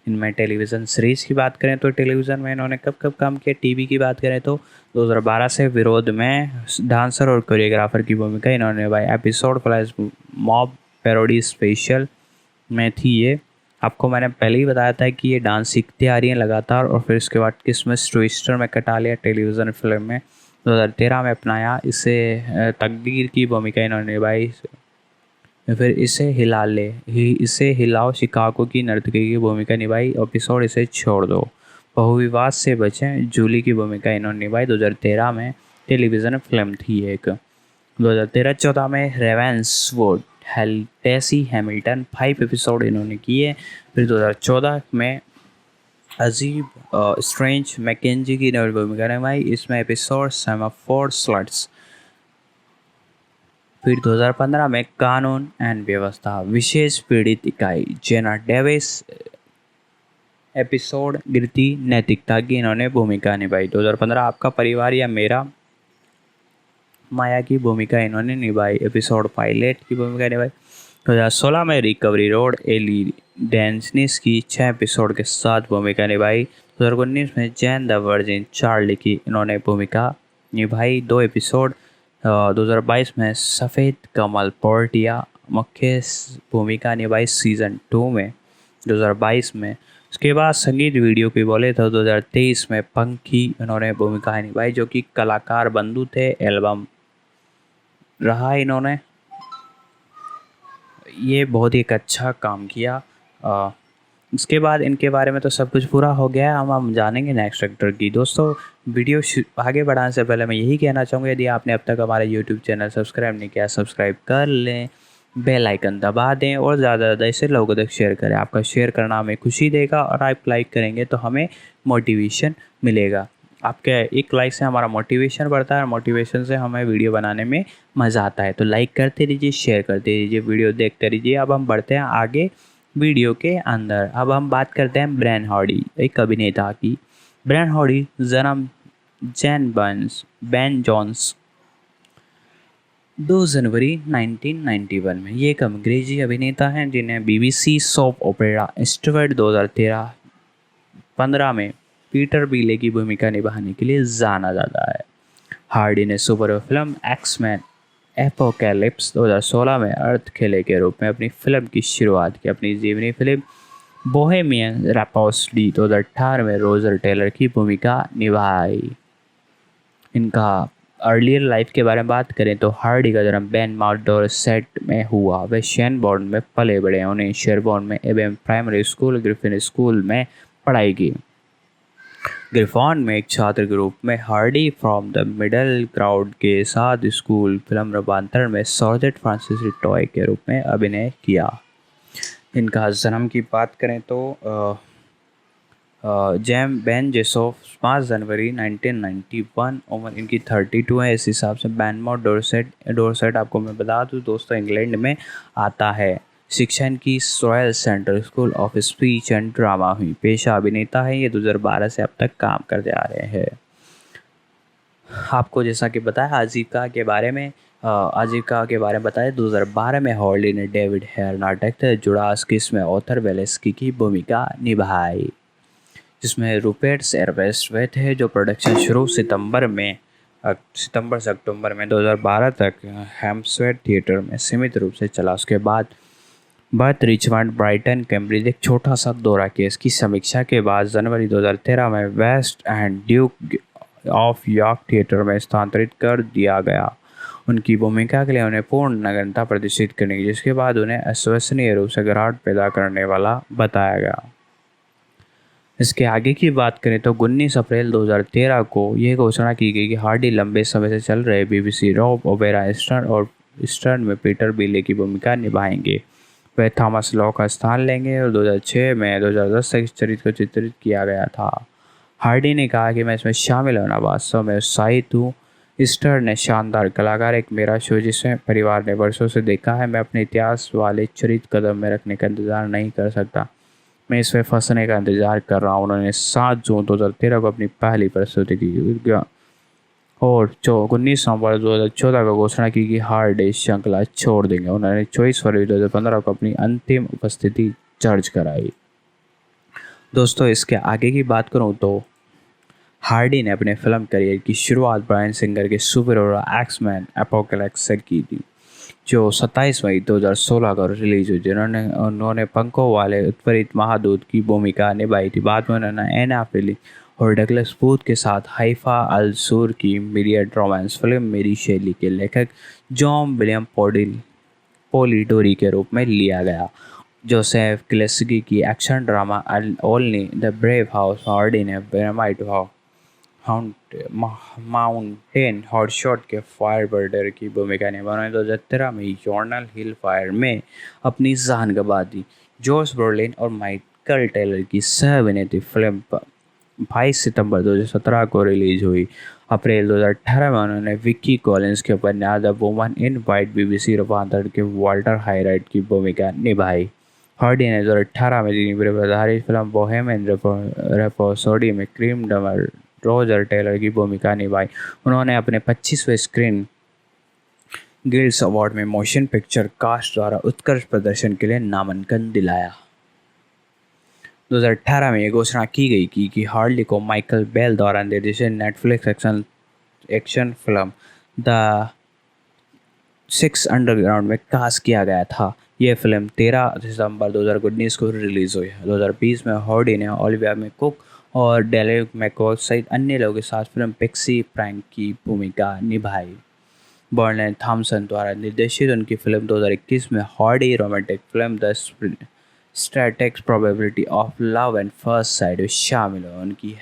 [SPEAKER 2] इनमें टेलीविज़न सीरीज़ की बात करें तो टेलीविज़न में इन्होंने कब काम किया। टीवी की बात करें तो 2012 से विरोध में डांसर और कोरियोग्राफर की भूमिका इन्होंने निभाई। Episode flash mob parody special में थी ये। आपको मैंने पहले ही बताया था कि ये डांस सीखती आ रही हैं लगातार। और फिर इसके बाद किस्मस ट्विस्टर में कटा लिया टेलीविज़न फिल्म में 2013 में अपनाया। इसे तकदीर की भूमिका इन्होंने निभाई। फिर इसे हिलाओ शिकागो की नर्तकी की भूमिका निभाई। एपिसोड इसे छोड़ दो बहुविवाद से बचें जूली की भूमिका इन्होंने निभाई। 2013 में टेलीविज़न फिल्म थी एक। 2013-14 में रेवेंसवुड टेसी हैमिल्टन 5 एपिसोड इन्होंने किए। फिर 2014 में अजीब स्ट्रेंज मैकेंजी की इन्होंने भूमिका निभाई, इसमें एपिसोड सेमाफोर स्लट्स। फिर 2015 में कानून एंड व्यवस्था विशेष पीड़ित इकाई जेना डेविस एपिसोड गिरती नैतिकता की इन्होंने भूमिका निभाई। 2015 आपका परिवार या मेरा माया की भूमिका इन्होंने निभाई, एपिसोड पायलट की भूमिका निभाई। 2016 में रिकवरी रोड एली डेंसनिस की 6 एपिसोड के साथ भूमिका निभाई। 2019 में जैन द वर्जिन चार्ली की इन्होंने भूमिका निभाई, 2 एपिसोड। 2022 में सफ़ेद कमल पोर्टिया मुख्य भूमिका निभाई सीज़न 2 में 2022 में। उसके बाद संगीत वीडियो की बोले तो 2023 में पंखी इन्होंने भूमिका निभाई, जो कि कलाकार बंधु थे, एल्बम रहा इन्होंने। ये बहुत ही एक अच्छा काम किया। इसके बाद इनके बारे में तो सब कुछ पूरा हो गया है, हम जानेंगे नेक्स्ट एक्टर की। दोस्तों वीडियो आगे बढ़ाने से पहले मैं यही कहना चाहूँगा, यदि आपने अब तक हमारा यूट्यूब चैनल सब्सक्राइब नहीं किया, सब्सक्राइब कर लें, बेल आइकन दबा दें और ज़्यादा ऐसे लोगों तक शेयर करें। आपका शेयर करना हमें खुशी देगा और आप लाइक करेंगे तो हमें मोटिवेशन मिलेगा। आपके एक लाइक से हमारा मोटिवेशन बढ़ता है और मोटिवेशन से हमें वीडियो बनाने में मज़ा आता है। तो लाइक करते रहिए, शेयर करते रहिए, वीडियो देखते रहिए। अब हम बढ़ते हैं आगे वीडियो के अंदर। अब हम बात करते हैं ब्रेन हार्डी, एक अभिनेता की। ब्रेन हार्डी जन्म बेन जॉन्स 2 जनवरी 1991 में। ये एक अंग्रेजी अभिनेता हैं जिन्हें BBC सोप ओपेरा स्टुअर्ट 2013-15 में पीटर बीले की भूमिका निभाने के लिए जाना जाता है। हार्डी ने सुपर फिल्म एक्समैन एपोकैलिप्स 2016 में अर्थ खेले के रूप में अपनी फिल्म की शुरुआत की। अपनी जीवनी फिल्म बोहेमियन रैप्सोडी 2018 में रोजर टेलर की भूमिका निभाई। इनका अर्लियर लाइफ के बारे में बात करें तो हार्डी का जन्म बेनमाउथ डोरसेट में हुआ। वे शेनबोर्न में पले बड़े। उन्हें शेरबोर्न में एबेम प्राइमरी स्कूल, ग्रिफिन स्कूल में पढ़ाई की। ग्रिफॉन में एक छात्र के रूप में Hardy from the middle crowd के साथ स्कूल फिल्म रूपांतरण में सॉर्जेट फ्रांसिस टॉय के रूप में अभिनय किया। इनका जन्म की बात करें तो बेन जेसोफ 5 जनवरी 1991, उम्र इनकी 32 है। इस हिसाब से बेनमाउथ डोरसेट आपको मैं बता दूँ दोस्तों इंग्लैंड में आता है। शिक्षा इनकी royal central school of speech and drama हुई। पेशा अभिनेता है, ये 2012 से अब तक काम करते आ रहे हैं। आपको जैसा कि बताया आजीविका के बारे में बताया 2012 में हॉर्डी ने डेविड हेयर नाटक जुड़ास किस में ऑथर वेलेस्की की भूमिका निभाई, जिसमें रूपर्ट सेरवेस्ट वे थे। जो प्रोडक्शन शुरू सितंबर से अक्टूबर में 2012 तक हैम्सवेट थिएटर में सीमित रूप से चला। उसके बाद बर्थ रिचमंड ब्राइटन कैम्ब्रिज एक छोटा सा दौरा किया। इसकी समीक्षा के बाद जनवरी 2013 में West End Duke of York theatre में स्थानांतरित कर दिया गया। उनकी भूमिका के लिए उन्हें पूर्ण नग्नता प्रदर्शित करने की, जिसके बाद उन्हें अविश्वसनीय रूप से घबराहट पैदा करने वाला बताया गया। इसके आगे की बात करें तो 19 अप्रैल 2013 को यह घोषणा की गई कि हार्डी लंबे समय से चल रहे BBC रोप ओपेरा स्टर्न में पीटर बीले की भूमिका निभाएंगे। वे थॉमस लॉ का स्थान लेंगे और 2006 में 2010 तक इस चरित्र को चित्रित किया गया था। हार्डी ने कहा कि मैं इसमें शामिल होना वास्तव में उत्साहित हूँ। स्टर्न ने शानदार कलाकार, एक मेरा शो जिसे परिवार ने वर्षों से देखा है। मैं अपने इतिहास वाले चरित्र कदम में रखने का इंतज़ार नहीं कर सकता, मैं इसमें फंसने का इंतज़ार कर रहा हूँ। उन्होंने 7 जून 2013 को अपनी पहली प्रस्तुति की और 19 नवंबर 2014 को घोषणा की कि हार्डी श्रृंखला छोड़ देंगे। उन्होंने 24 फरवरी 2015 को अपनी अंतिम उपस्थिति दर्ज कराई। दोस्तों इसके आगे की बात करूं तो हार्डी ने अपने फिल्म करियर की शुरुआत ब्रायन सिंगर के सुपर हीरो एक्समैन एपोकैलिप्स से की थी, जो 27 मई 2016 को रिलीज हुई। उन्होंने पंखों वाले उत्प्रेरित महादूत की भूमिका निभाई थी। बाद में उन्होंने एना फिली और डगलस बूथ के साथ हाइफा अल-सूर की मीडियट रोमांस फिल्म मेरी शैली के लेखक जॉन विलियम पोलिडोरी के रूप में लिया गया। जोसेफ क्लेस्की की action drama only the brave house Hardy ने पेरामाइट माउंटेन हॉटशॉट के फायर ब्रिगेड की भूमिका निभाई। 2013 में जॉर्नल हिल फायर में अपनी जान गंवा दी। जॉर्ज ब्रोलिन और माइकल टेलर की सह अभिनीत फिल्म 22 सितंबर 2017 को रिलीज हुई। अप्रैल 2018 में उन्होंने विक्की कॉलिंस के उपन्यास the woman in white BBC रूपांतरण के वाल्टर हाइराइट की भूमिका निभाई। हार्डी ने 2018 में जीनी पर आधारित फिल्म बोहेमियन रैप्सोडी में क्रीम डमर रोजर टेलर की भूमिका निभाई। उन्होंने अपने 25वें स्क्रीन गिल्ड्स अवार्ड में मोशन पिक्चर कास्ट द्वारा उत्कृष्ट प्रदर्शन के लिए नामांकन दिलाया। 2018 में यह घोषणा की गई कि हार्डी को माइकल बेल द्वारा निर्देशित Netflix action film the six underground में कास्ट किया गया था। यह फिल्म 13 दिसंबर 2019 को रिलीज हुई। 2020 में हार्डी ने ओलिविया कुक और डेलिक मैकवर्थ सहित अन्य लोगों के साथ फिल्म पिक्सी प्रैंक की भूमिका निभाई। बर्नन थॉमसन द्वारा निर्देशित उनकी फिल्म 2021 में Hardy romantic film the static probability of love and first site में शामिल है। उनकी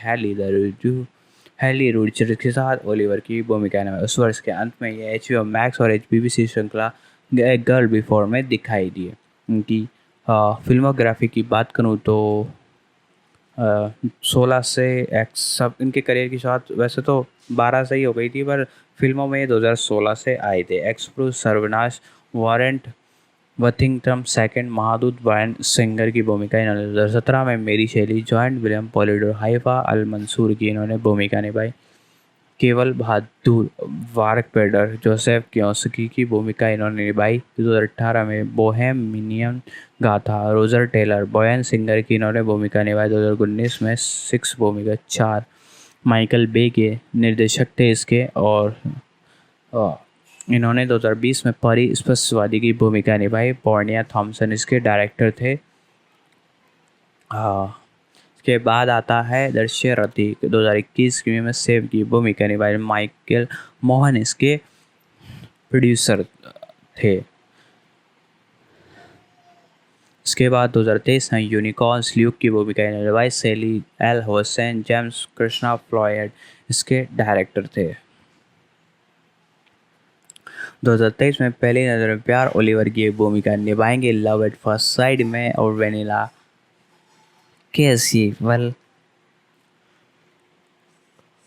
[SPEAKER 2] हेली रूडचर के साथ ओलिवर की भूमिका निभाई। उस वर्ष के अंत में ये HBO मैक्स और HBBC श्रृंखला गर्ल बिफोर में दिखाई दिए। उनकी फिल्मोग्राफी की बात करूँ तो 16 से सब इनके करियर की शुरुआत वैसे तो 12 से ही हो गई थी, पर फिल्मों में 2016 से आए थे। एक्सप्रूस, सर्वनाश, वारंट, वथिंगटन सेकंड, महादूत, ब्रायन सिंगर की भूमिका इन्होंने 2017 में मेरी शैली, जॉइंट विलियम पॉलिडोर, हाइफा अल मंसूर की इन्होंने भूमिका निभाई। केवल बहादुर, वार्क पेडर, जोसेफ कियोस्की की भूमिका इन्होंने निभाई। 2018 में बोहेमियन गाथा, रोजर टेलर, ब्रायन सिंगर की इन्होंने भूमिका निभाई। 2019 में 6 भूमिका 4 माइकल बे के निर्देशक थे इसके, और इन्होंने 2020 में परी स्पष्टवादी की भूमिका निभाई। बॉर्निया थॉमसन इसके डायरेक्टर थे। इसके बाद आता है दर्शय रति, 2021 में सेव की भूमिका निभाई। माइकल मोहन इसके प्रोड्यूसर थे। इसके बाद 2023 में यूनिकॉर्न्स ल्यूक की भूमिका निभाई। सेली L Hussain, James Krishna Floyd इसके डायरेक्टर थे। 2023 में पहली नजर में प्यार ओलिवर की भूमिका निभाएंगे लव एट फर्स्ट साइट में, और वेनिला कैसीवल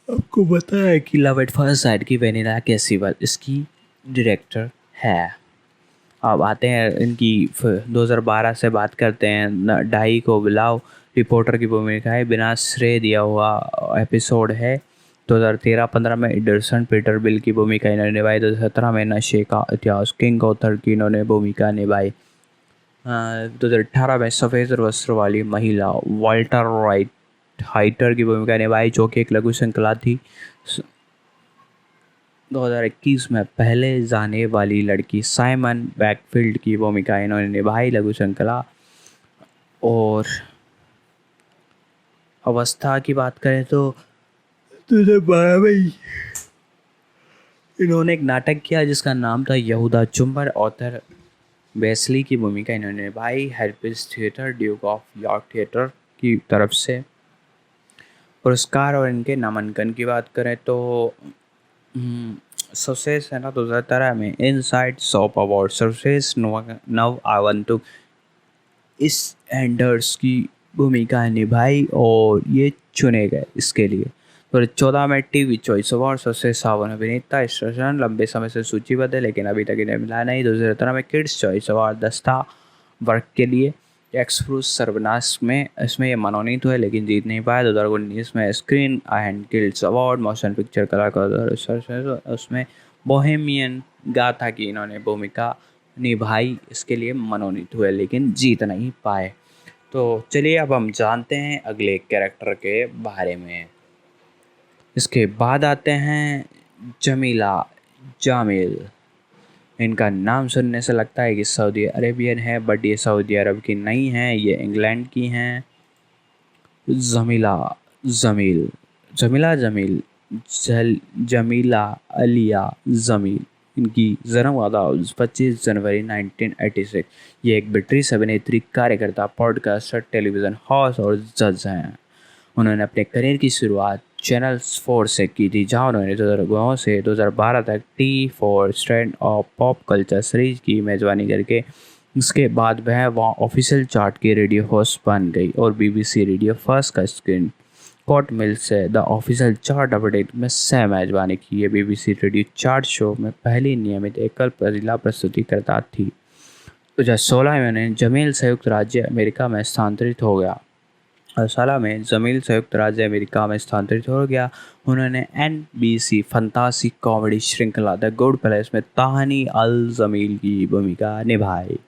[SPEAKER 2] आपको पता है कि लव एट फर्स्ट साइट की वेनिला कैसीवल इसकी डायरेक्टर है। अब आते हैं इनकी 2012 से बात करते हैं। डाई को बुलाओ रिपोर्टर की भूमिका है, बिना श्रेय दिया हुआ एपिसोड है। 2013-15 में एंडरसन पीटर बिल की भूमिका इन्होंने निभाई। 2017 में नशे का इतिहास किंग ऑथर की इन्होंने भूमिका निभाई। 2018 में सफ़ेद वस्त्र वाली महिला वाल्टर हाइटर की भूमिका निभाई, जो कि एक लघु श्रृंखला थी। 2021 में पहले जाने वाली लड़की साइमन बैकफील्ड की भूमिका इन्होंने निभाई, लघु श्रृंखला। और अवस्था की बात करें तो 2012 में इन्होंने एक नाटक किया जिसका नाम था यहूदा चुंबर। ऑथर वेस्ली की भूमिका इन्होंने निभाई। हेल्पिस theatre, duke of York theatre की तरफ से। पुरस्कार और इनके नामांकन की बात करें तो सर्वश्रेष्ठ है ना 2013 में इनसाइड सॉप अवार्ड सर्वश्रेष्ठ नव आगंतुक इस एंडर्स की भूमिका निभाई और ये चुने गए इसके लिए। 2014 में टीवी चॉइस अवार्ड सर्वश्रेष्ठ सावन अभिनेता स्टेशन लंबे समय से सूचीबद्ध है लेकिन अभी तक इन्हें मिला नहीं। 2017 में किड्स चॉइस अवार्ड दस्ता वर्क के लिए एक्सप्रूस सर्वनाश में इसमें ये मनोनीत हुए लेकिन जीत नहीं पाया। 2019 में screen and guilds award motion picture कलाकार उसमें बोहेमियन गाथा की इन्होंने भूमिका निभाई, इसके लिए मनोनीत हुए लेकिन जीत नहीं पाए। तो चलिए अब हम जानते हैं अगले कैरेक्टर के बारे में। इसके बाद आते हैं जमीला जामिल। इनका नाम सुनने से लगता है कि सऊदी अरेबियन है, बट ये सऊदी अरब की नहीं है, ये इंग्लैंड की हैं। जमीला जमील, जमीला जमील, जमीला अलिया जमील, इनकी जन्म हुआ था 25 जनवरी 1986। ये एक ब्रिटिश अभिनेत्री, कार्यकर्ता, पॉडकास्टर, टेलीविज़न होस्ट और जज हैं। उन्होंने अपने करियर की शुरुआत चैनल 4 से की थी, जहां उन्होंने 2009 से 2012 तक T4 strand of pop culture series की मेजबानी करके इसके बाद वह ऑफिशियल चार्ट की रेडियो होस्ट बन गई और BBC रेडियो फर्स्ट का स्क्रीन कॉट मिल से द ऑफिशियल चार्ट अपडेट में सह मेजबानी की। ये BBC रेडियो चार्ट शो में पहली नियमित एकल जिला प्रस्तुतिकर्ता थी। 2016 में उन्हें जमील संयुक्त राज्य अमेरिका में स्थानांतरित हो गया। उन्होंने NBC फंतासी कॉमेडी श्रृंखला द गुड प्लेस में ताहनी अल जमील की भूमिका निभाई।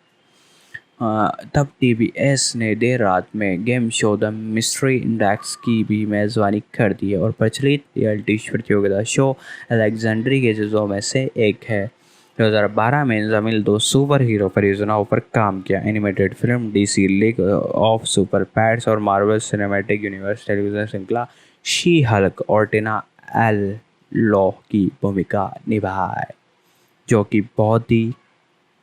[SPEAKER 2] तब TBS ने देर रात में game show the mystery index की भी मेज़बानी कर दी है और प्रचलित रियलिटी प्रतियोगिता शो अलेक्जेंड्री के जजों में से एक है। 2012 में जमील 2 सुपर हीरो परियोजनाओं पर काम किया: animated film DC league of super pets और मार्वल सिनेमैटिक यूनिवर्स टेलीविज़न श्रृंखला शी हल्क और टिना एल लॉ की भूमिका निभाई, जो कि बहुत ही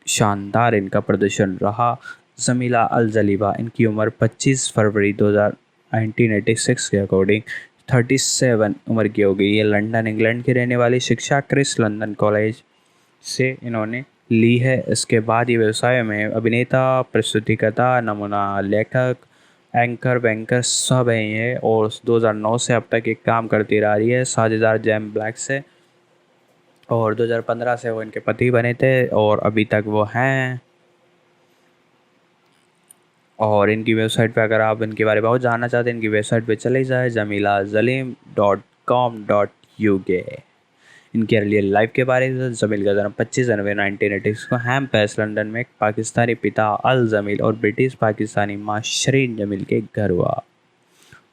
[SPEAKER 2] शानदार इनका प्रदर्शन रहा। जमीला अल जलीबा, इनकी उम्र 25 फरवरी 1986 के अकॉर्डिंग 37 उम्र की हो गई। ये लंदन इंग्लैंड की रहने वाली। शिक्षा क्रिस लंदन कॉलेज से इन्होंने ली है। इसके बाद ये व्यवसाय में अभिनेता, प्रस्तुतिकर्ता, नमूना लेखक, एंकर बैंकर सब हैं ये, और 2009 से अब तक ये काम करती रह रही है साझेदार जैम ब्लैक से, और 2015 से वो इनके पति बने थे और अभी तक वो हैं। और इनकी वेबसाइट पे अगर आप इनके बारे में और जानना चाहते हैं, इनकी वेबसाइट पे चले जाए jamilazaleem.com.uk। इनके रियल लाइफ के बारे में, जमील का जन्म 25 जनवरी 1986 को हैम पेस लंदन में एक पाकिस्तानी पिता अल जमील और ब्रिटिश पाकिस्तानी माँ शरीन जमील के घर हुआ।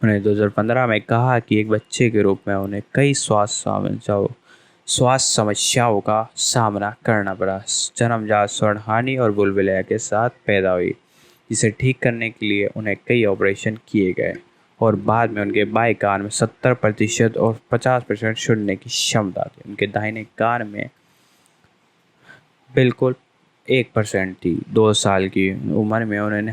[SPEAKER 2] उन्हें 2015 में कहा कि एक बच्चे के रूप में उन्हें कई स्वास्थ्य समस्याओं का सामना करना पड़ा। जन्मजात स्वर्ण हानि और बुलबुलिया के साथ पैदा हुई, जिसे ठीक करने के लिए उन्हें कई ऑपरेशन किए गए और बाद में उनके बाएं कान में 70% और 50% सुनने की क्षमता थी। उनके दाहिने कान में बिल्कुल 1% थी। 2 साल की उम्र में उन्होंने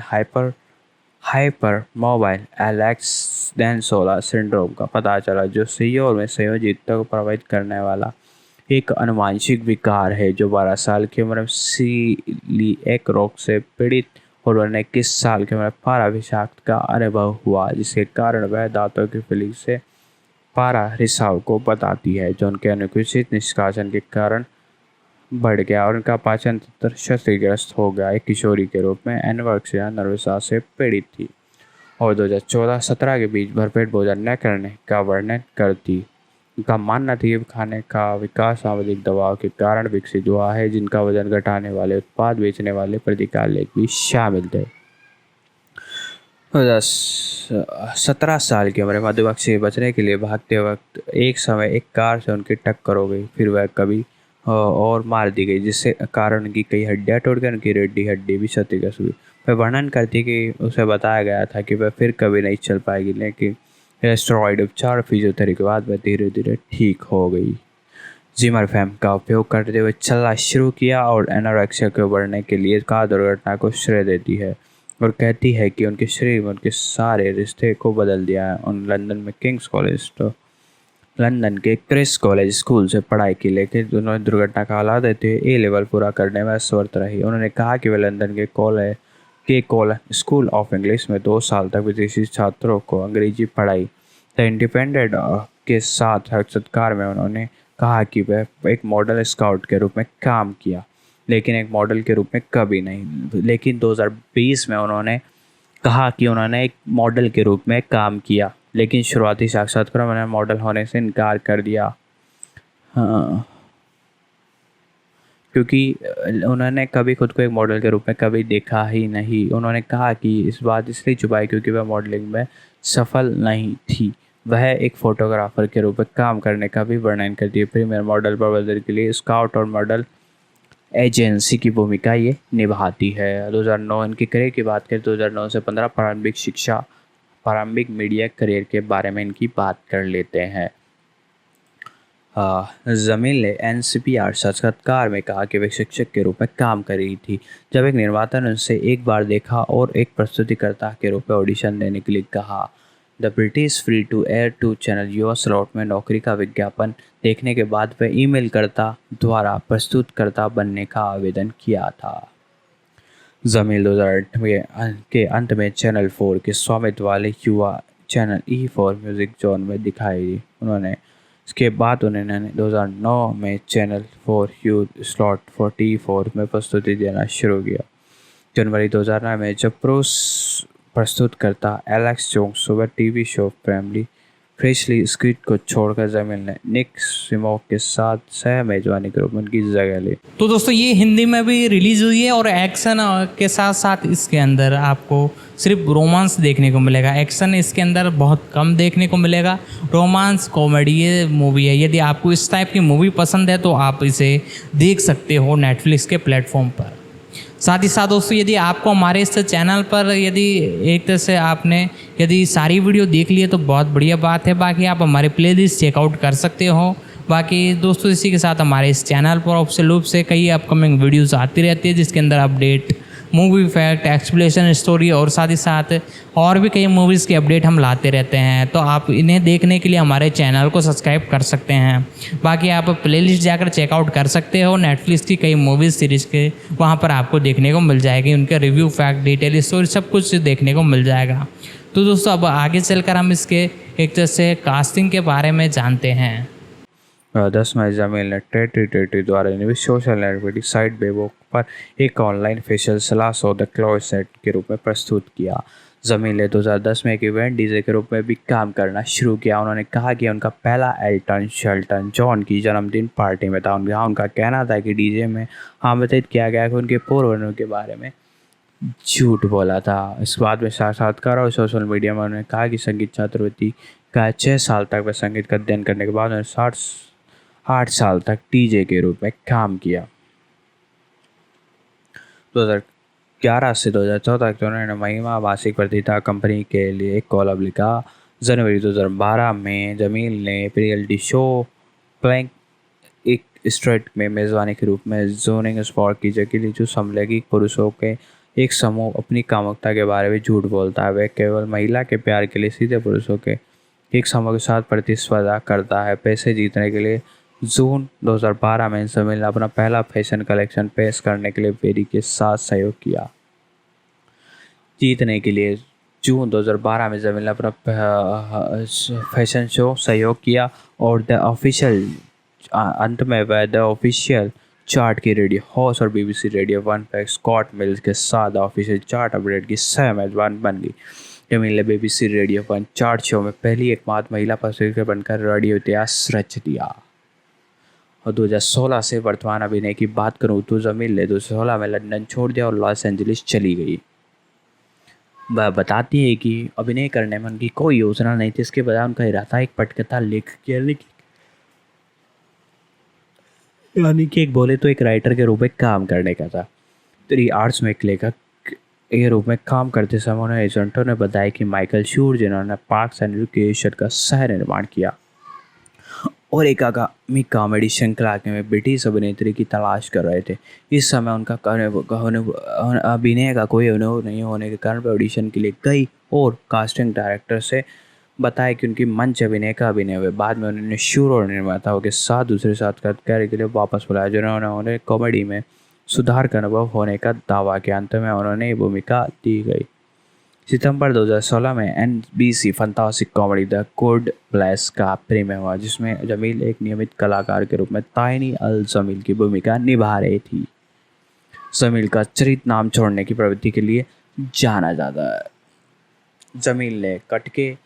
[SPEAKER 2] हाइपर मोबाइल एलेक्सेंडर सिंड्रोम का पता चला, जो सियोर में संयोजितता को प्रभावित करने वाला एक अनुवांशिक विकार है। जो 12 साल की उम्र में सीलिएक रोग से पीड़ित और उन्हें 21 साल की उम्र में पारा विषाक्त का अनुभव हुआ, जिसके कारण वह दांतों की फीलिंग से पारा रिसाव को बताती है, जो उनके अनुचित निष्कासन के कारण बढ़ गया और उनका पाचन तंत्र क्षतिग्रस्त हो गया। एक किशोरी के रूप में एनोरेक्सिया नर्वसा से पीड़ित थी और 2014-17 के बीच भरपेट भोजन न करने का वर्णन करती। उनका मानना था कि खाने का विकास सामाजिक दबाव के कारण विकसित हुआ है, जिनका वजन घटाने वाले उत्पाद बेचने वाले प्रतिकार लेख भी शामिल थे। 17 साल की उम्र में मधुमक्खी से बचने के लिए भागते वक्त एक समय एक कार से उनकी टक्कर हो गई, फिर वह कभी और मार दी गई, जिससे कारण उनकी कई हड्डियां टूटकर उनकी हड्डी भी क्षतिग्रस्त हुई। वह वर्णन करती कि उसे बताया गया था कि वह फिर कभी नहीं चल पाएगी, लेकिन स्टेरॉइड उपचार और फिजियोथेरेपी के बाद वह धीरे धीरे ठीक हो गई। जिमरफेम का उपयोग करते हुए चलना शुरू किया और एनोरेक्सिया को बढ़ने के लिए कार दुर्घटना को श्रेय देती है और कहती है कि उनके शरीर में उनके सारे रिश्ते को बदल दिया है। उन लंदन में किंग्स कॉलेज तो लंदन के क्रिस कॉलेज स्कूल से पढ़ाई की, लेकिन उन्होंने दुर्घटना का हालात देते हुए A लेवल पूरा करने में असमर्थ रही। उन्होंने कहा कि वे लंदन के कॉलेज स्कूल ऑफ इंग्लिश में 2 साल तक विदेशी छात्रों को अंग्रेजी पढ़ाई। द इंडिपेंडेंट के साथ साक्षात्कार में उन्होंने कहा कि वह एक मॉडल स्काउट के रूप में काम किया, लेकिन एक मॉडल के रूप में कभी नहीं। लेकिन 2020 में उन्होंने कहा कि उन्होंने एक मॉडल के रूप में काम किया, लेकिन शुरुआती साक्षात्कार में उन्होंने मॉडल होने से इनकार कर दिया। हाँ, क्योंकि उन्होंने कभी खुद को एक मॉडल के रूप में कभी देखा ही नहीं। उन्होंने कहा कि इस बात इसलिए छुपाई क्योंकि वह मॉडलिंग में सफल नहीं थी। वह एक फोटोग्राफर के रूप में काम करने का भी वर्णन करती है। प्रीमियर मॉडल प्रबंधन के लिए स्काउट और मॉडल एजेंसी की भूमिका ये निभाती है। 2009 इनके करियर की बात करें, 2009 से 15 प्रारंभिक मीडिया करियर के बारे में इनकी बात कर लेते हैं। जमील ने एनसीपीआर साक्षात्कार में कहा कि वे शिक्षक के रूप में काम कर रही थी जब एक निर्माता ने उनसे एक बार देखा और एक प्रस्तुतिकर्ता के रूप में ऑडिशन देने के लिए कहा। The British free to air 2 channel युवा स्लॉट में नौकरी का विज्ञापन देखने के बाद वे ईमेल करता द्वारा प्रस्तुतकर्ता बनने का आवेदन किया था। जमील 2008 के अंत में चैनल 4 के स्वामित्व वाले युवा चैनल E4 म्यूजिक जोन में दिखाई दी। उन्होंने इसके बाद उन्होंने 2009 में चैनल 4 यूथ स्लॉट 44 में प्रस्तुति देना शुरू किया। जनवरी 2009 में जब प्रस्तुतकर्ता एलेक्स जोन्स सुबह TV show family freshly squid को छोड़कर जमील ने निक सिमोक के साथ सह मेजबानी के रूप में उनकी जगह ली।
[SPEAKER 1] तो दोस्तों ये हिंदी में भी रिलीज हुई है और एक्शन के साथ साथ इसके अंदर आपको सिर्फ रोमांस देखने को मिलेगा। एक्शन इसके अंदर बहुत कम देखने को मिलेगा। रोमांस कॉमेडी ये मूवी है। यदि आपको इस टाइप की मूवी पसंद है तो आप इसे देख सकते हो नेटफ्लिक्स के प्लेटफॉर्म पर। साथ ही साथ दोस्तों यदि आपको हमारे इस चैनल पर यदि एक तरह से आपने यदि सारी वीडियो देख ली है तो बहुत बढ़िया बात है। बाकी आप हमारे प्लेलिस्ट चेकआउट कर सकते हो। बाकी दोस्तों इसी के साथ हमारे इस चैनल पर ऑप्शन लूप से कई अपकमिंग वीडियोस आती रहती है जिसके अंदर update, movie fact, explanation, story और साथ ही साथ और भी कई मूवीज़ की अपडेट हम लाते रहते हैं। तो आप इन्हें देखने के लिए हमारे चैनल को सब्सक्राइब कर सकते हैं। बाकी आप प्लेलिस्ट जाकर चेकआउट कर सकते हो नेटफ्लिक्स की कई मूवीज़ सीरीज़ के, वहाँ पर आपको देखने को मिल जाएगी। उनके रिव्यू, फैक्ट, डिटेल, स्टोरी सब कुछ देखने को मिल जाएगा। तो दोस्तों अब आगे चलकर हम इसके एक तरह से कास्टिंग के बारे में जानते हैं।
[SPEAKER 2] 10 मई जमील ने टेटी द्वारा निर्मित सोशल नेटवर्किंग साइट बेवो पर एक ऑनलाइन फेशियल सलाह शो द क्लोसेट के रूप में प्रस्तुत किया। जमील ने 2010 में एक इवेंट डीजे के रूप में भी काम करना शुरू किया। उन्होंने कहा कि उनका पहला एल्टन शेल्टन जॉन की जन्मदिन पार्टी में था। उनका कहना था कि डीजे में आमंत्रित किया गया कि उनके पूर्वजों के बारे में झूठ बोला था। इस बाद में साक्षात्कार और सोशल मीडिया में उन्होंने कहा कि संगीत छात्रवृत्ति का 6 साल तक वह संगीत का अध्ययन करने के बाद उन्होंने 8 साल तक डीजे के रूप में काम किया। 2011 से 2014 तक उन्होंने महिमा मासिक पत्रिका कंपनी के लिए एक कॉलम लिखा। जनवरी 2012 में जमील ने रियलिटी शो प्लैंक एक स्ट्रेट में मेज़बानी के रूप में जोनिंग स्पॉट की जगह ली, जो समलैंगिक पुरुषों के एक समूह अपनी कामुकता के बारे में झूठ बोलता है। वह केवल महिला के प्यार के लिए सीधे पुरुषों के एक समूह के साथ प्रतिस्पर्धा करता है। पैसे जीतने के लिए जून 2012 में जमील ने अपना पहला फैशन कलेक्शन पेश करने के लिए बेरी के साथ सहयोग किया। जीतने के लिए जून 2012 में जमील ने अपना फैशन शो सहयोग किया और द ऑफिशियल अंत में वह द ऑफिशियल चार्ट की रेडियो हॉस्ट और BBC रेडियो 1 पर स्कॉट मिल्स के साथ ऑफिशियल चार्ट अपडेट की सह मेजबान बन गई। जमील ने BBC रेडियो 1 चार्ट शो में पहली एकमात्र महिला प्रस्तुति बनकर रेडियो इतिहास रच दिया। और 2016 से वर्तमान अभिनय की बात करूं तो जमील ने 2016 में लंदन छोड़ दिया और लॉस एंजलिस चली गई। वह बताती है कि अभिनय करने में उनकी कोई योजना नहीं थी, इसके बजाय उनका इरादा एक पटकथा लेखक यानी कि एक बोले तो एक राइटर के रूप में काम करने का था। 3 आर्ट्स में एक लेखक के रूप में काम करते समय उन्हें एजेंटों ने बताया कि माइकल शूर जिन्होंने पार्क्स एंड रिक्रिएशन का सह निर्माण किया और एक आगामी कॉमेडी श्रृंखला में ब्रिटिश अभिनेत्री की तलाश कर रहे थे। इस समय उनका अभिनय का कोई अनुभव नहीं होने के कारण वे ऑडिशन के लिए गई और कास्टिंग डायरेक्टर से बताया कि उनकी मंच अभिनय का अभिनय हुए। बाद में उन्होंने शूर और निर्माताओं के साथ दूसरे साक्षात्कार के लिए वापस बुलाया, जिन्होंने उन्हें कॉमेडी में सुधार का अनुभव होने का दावा किया। अंत में उन्होंने ये भूमिका दी गई। सितंबर 2016 में NBC fantastic comedy the good place का प्रीमियर हुआ, जिसमें जमील एक नियमित कलाकार के रूप में ताइनी अल जमील की भूमिका निभा रही थी। जमील का चरित्र नाम छोड़ने की प्रवृत्ति के लिए जाना जाता है। जमील ने कटके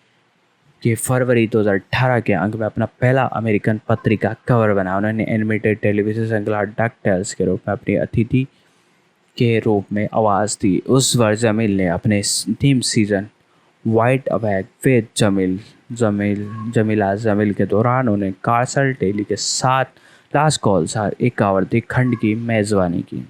[SPEAKER 2] के फरवरी 2018 के अंक में अपना पहला अमेरिकन पत्रिका कवर बनाया। उन्होंने एनिमेटेड टेलीविजन श्रृंखला डकटेल्स के रूप में अपनी अतिथि के रूप में आवाज़ दी। उस वर्ष जमील ने अपने theme season wide awake with Jamil के दौरान उन्हें कार्सल टेली के साथ लास्ट कॉल एक आवर्ती खंड की मेज़बानी की।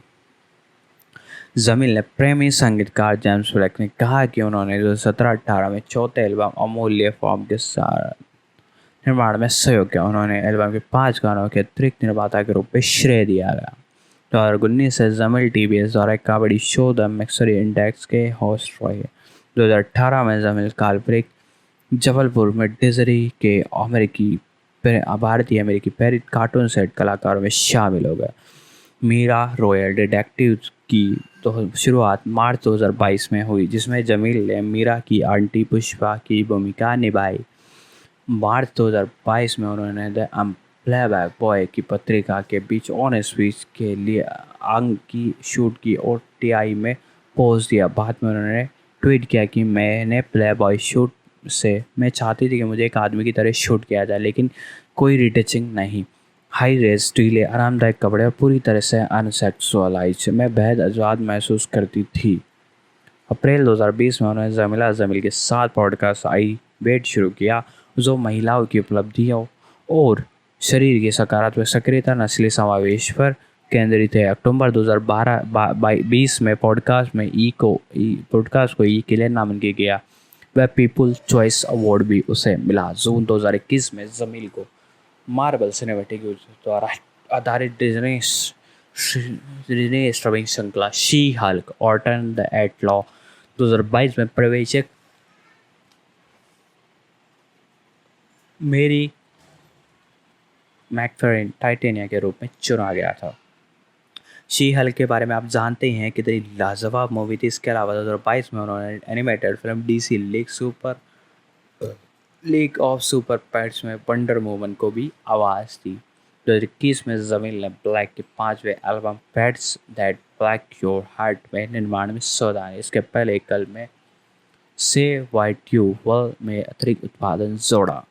[SPEAKER 2] जमील ने प्रेमी संगीतकार जेम्स ब्लैक ने कहा कि उन्होंने 2017-18 में चौथे एल्बम अमूल्य फॉर्म के साथ निर्माण में सहयोग किया। उन्होंने एल्बम के 5 गानों के अतिरिक्त निर्माता के रूप में श्रेय दिया गया। 2019 से जमील टीबीएस द्वारा एक कॉमेडी शो द मिक्सरी इंडेक्स के होस्ट रहे। 2018 में जमील काल्पनिक जबलपुर में डिज्नी के भारतीय अमेरिकी प्रेरित कार्टून सेट कलाकारों में शामिल हो गए। मीरा रॉयल डिटेक्टिव की शुरुआत मार्च 2022 में हुई, जिसमें जमील ने मीरा की आंटी पुष्पा की भूमिका निभाई। मार्च 2022 में उन्होंने द प्लेबैक बॉय की पत्रिका के बीच ऑन स्पीच के लिए अंग की शूट की और टीआई में पोज दिया। बाद में उन्होंने ट्वीट किया कि मैंने प्ले बॉय शूट से मैं चाहती थी कि मुझे एक आदमी की तरह शूट किया जाए, लेकिन कोई रिटचिंग नहीं। हाई रेस ढीले आरामदायक कपड़े और पूरी तरह से अनसेक्सुअलाइज मैं बेहद आज़ाद महसूस करती थी। अप्रैल 2020 में उन्होंने जमीला जमील के साथ पॉडकास्ट आई वेट शुरू किया, जो महिलाओं की उपलब्धियों और शरीर की सकारात्मक सक्रियता नस्ली समावेश पर केंद्रित है। अक्टूबर 2020 में पॉडकास्ट को ई के लिए नामांकित किया। वह पीपल चॉइस अवार्ड भी उसे मिला। जून 2021 में जमील को मार्वल सिनेमैटिक द्वारा आधारित डिज्नी स्ट्रीमिंग श्रृंखला शी हल्क ऑर्टन द एटलॉ 2022 में प्रवेशक मेरी मैकफेरन टाइटेनिया के रूप में चुना गया था। शी हल्क के बारे में आप जानते हैं कितनी लाजवाब मूवी थी। इसके अलावा 2022 में उन्होंने animated film DC league of super pets में वंडर वुमन को भी आवाज़ दी। 2021 में जमील ने ब्लैक के 5वें album pets that black your heart में निर्माण में सौदा। इसके पहले कल में से वाइट यू वर्ल्ड में अतिरिक्त उत्पादन जोड़ा।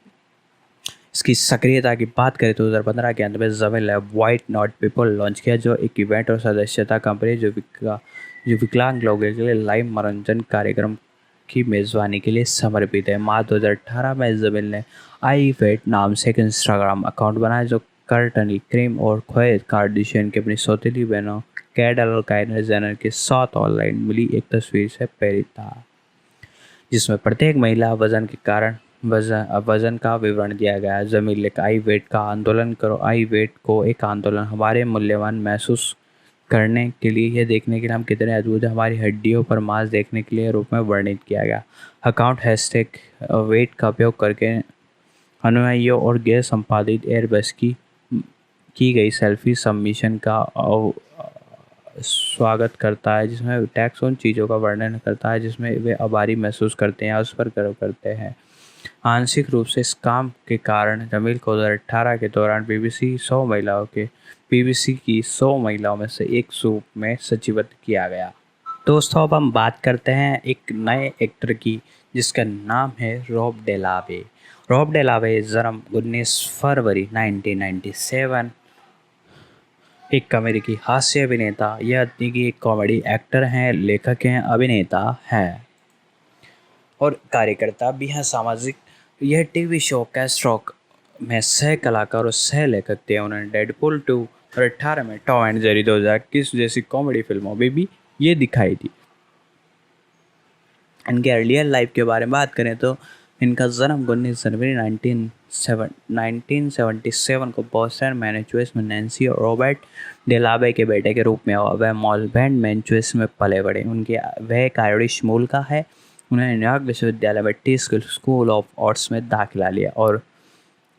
[SPEAKER 2] इसकी सक्रियता की बात करें तो 2015 के अंत में जमील ने वाइट नॉट पीपल लॉन्च किया, जो एक इवेंट और सदस्यता कंपनी जो विकलांग लोगों के लिए लाइव मनोरंजन कार्यक्रम की मेज़बानी के लिए समर्पित है। मार्च 2018 में जमील ने आई वेट नाम से एक इंस्टाग्राम अकाउंट बनाया, जो कर्टनी क्रीम और ख्लोए कार्डिशियन की अपनी सौतेली बहनों कैडल और काइलर जेनर के साथ ऑनलाइन मिली एक तस्वीर से प्रेरित था, जिसमें प्रत्येक महिला वजन के कारण वजन का विवरण दिया गया। जमील ने आई वेट का आंदोलन करो, आई वेट को एक आंदोलन हमारे मूल्यवान महसूस करने के लिए, यह देखने के लिए हम कितने अद्भुत हैं, हमारी हड्डियों पर मांस देखने के लिए रूप में वर्णित किया गया। अकाउंट हैशटैग वेट का उपयोग करके अनुयायियों और गैर संपादित एयरबस की गई सेल्फी सबमिशन का स्वागत करता है, जिसमें टैक्स उन चीज़ों का वर्णन करता है जिसमें वे आभारी महसूस करते हैं, उस पर गर्व करते हैं। आंशिक रूप से इस काम के कारण जमील को 2018 के दौरान बीबीसी की 100 महिलाओं में से एक सूप में सूचीबद्ध किया गया। दोस्तों, अब हम बात करते हैं एक नए एक्टर की, जिसका नाम है रॉब डेलावे। रॉब डेलावे जन्म 19 फरवरी 1997, एक अमेरिकी हास्य अभिनेता या एक कॉमेडी एक्टर हैं, लेखक हैं, अभिनेता हैं और कार्यकर्ता भी हैं सामाजिक। यह टीवी शो कैस्ट रॉक में सह कलाकार और सह लेखक थे। उन्होंने डेडपूल 2 और 2018 में टॉम एंड जेरी 2021 जैसी कॉमेडी फिल्मों में भी ये दिखाई थी। इनके अर्लियर लाइफ के बारे में बात करें तो इनका जन्म 19 जनवरी 1977 को बोस्टन मैसाचुसेट्स में नैन्सी और रॉबर्ट डेलावे के बेटे के रूप में हुआ। वह मॉलबैंड मैसाचुसेट्स में पले बड़े। वह एक आयरिश मूल का है। उन्होंने न्यूयॉर्क विश्वविद्यालय में टी स्कूल ऑफ आर्ट्स में दाखिला लिया और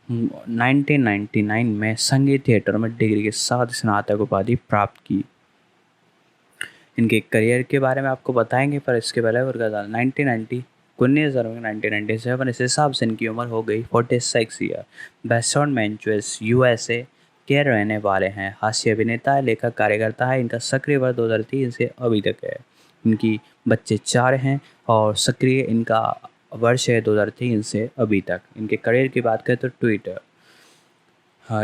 [SPEAKER 2] 1999 में संगीत थिएटर में डिग्री के साथ स्नातक उपाधि प्राप्त की। इनके करियर के बारे में आपको बताएंगे, पर इसके पहले 19 जनवरी 1997 इस हिसाब से इनकी उम्र हो गई 46 ईयर। बेस्टॉन मैसाचुसेट्स यूएसए के रहने वाले हैं। हास्य अभिनेता है, लेखक, कार्यकर्ता है। इनका सक्रिय वर्ष 2003 से अभी तक है। इनकी बच्चे 4 हैं और सक्रिय इनका वर्ष है 2003 से अभी तक। इनके करियर की बात करें तो ट्विटर,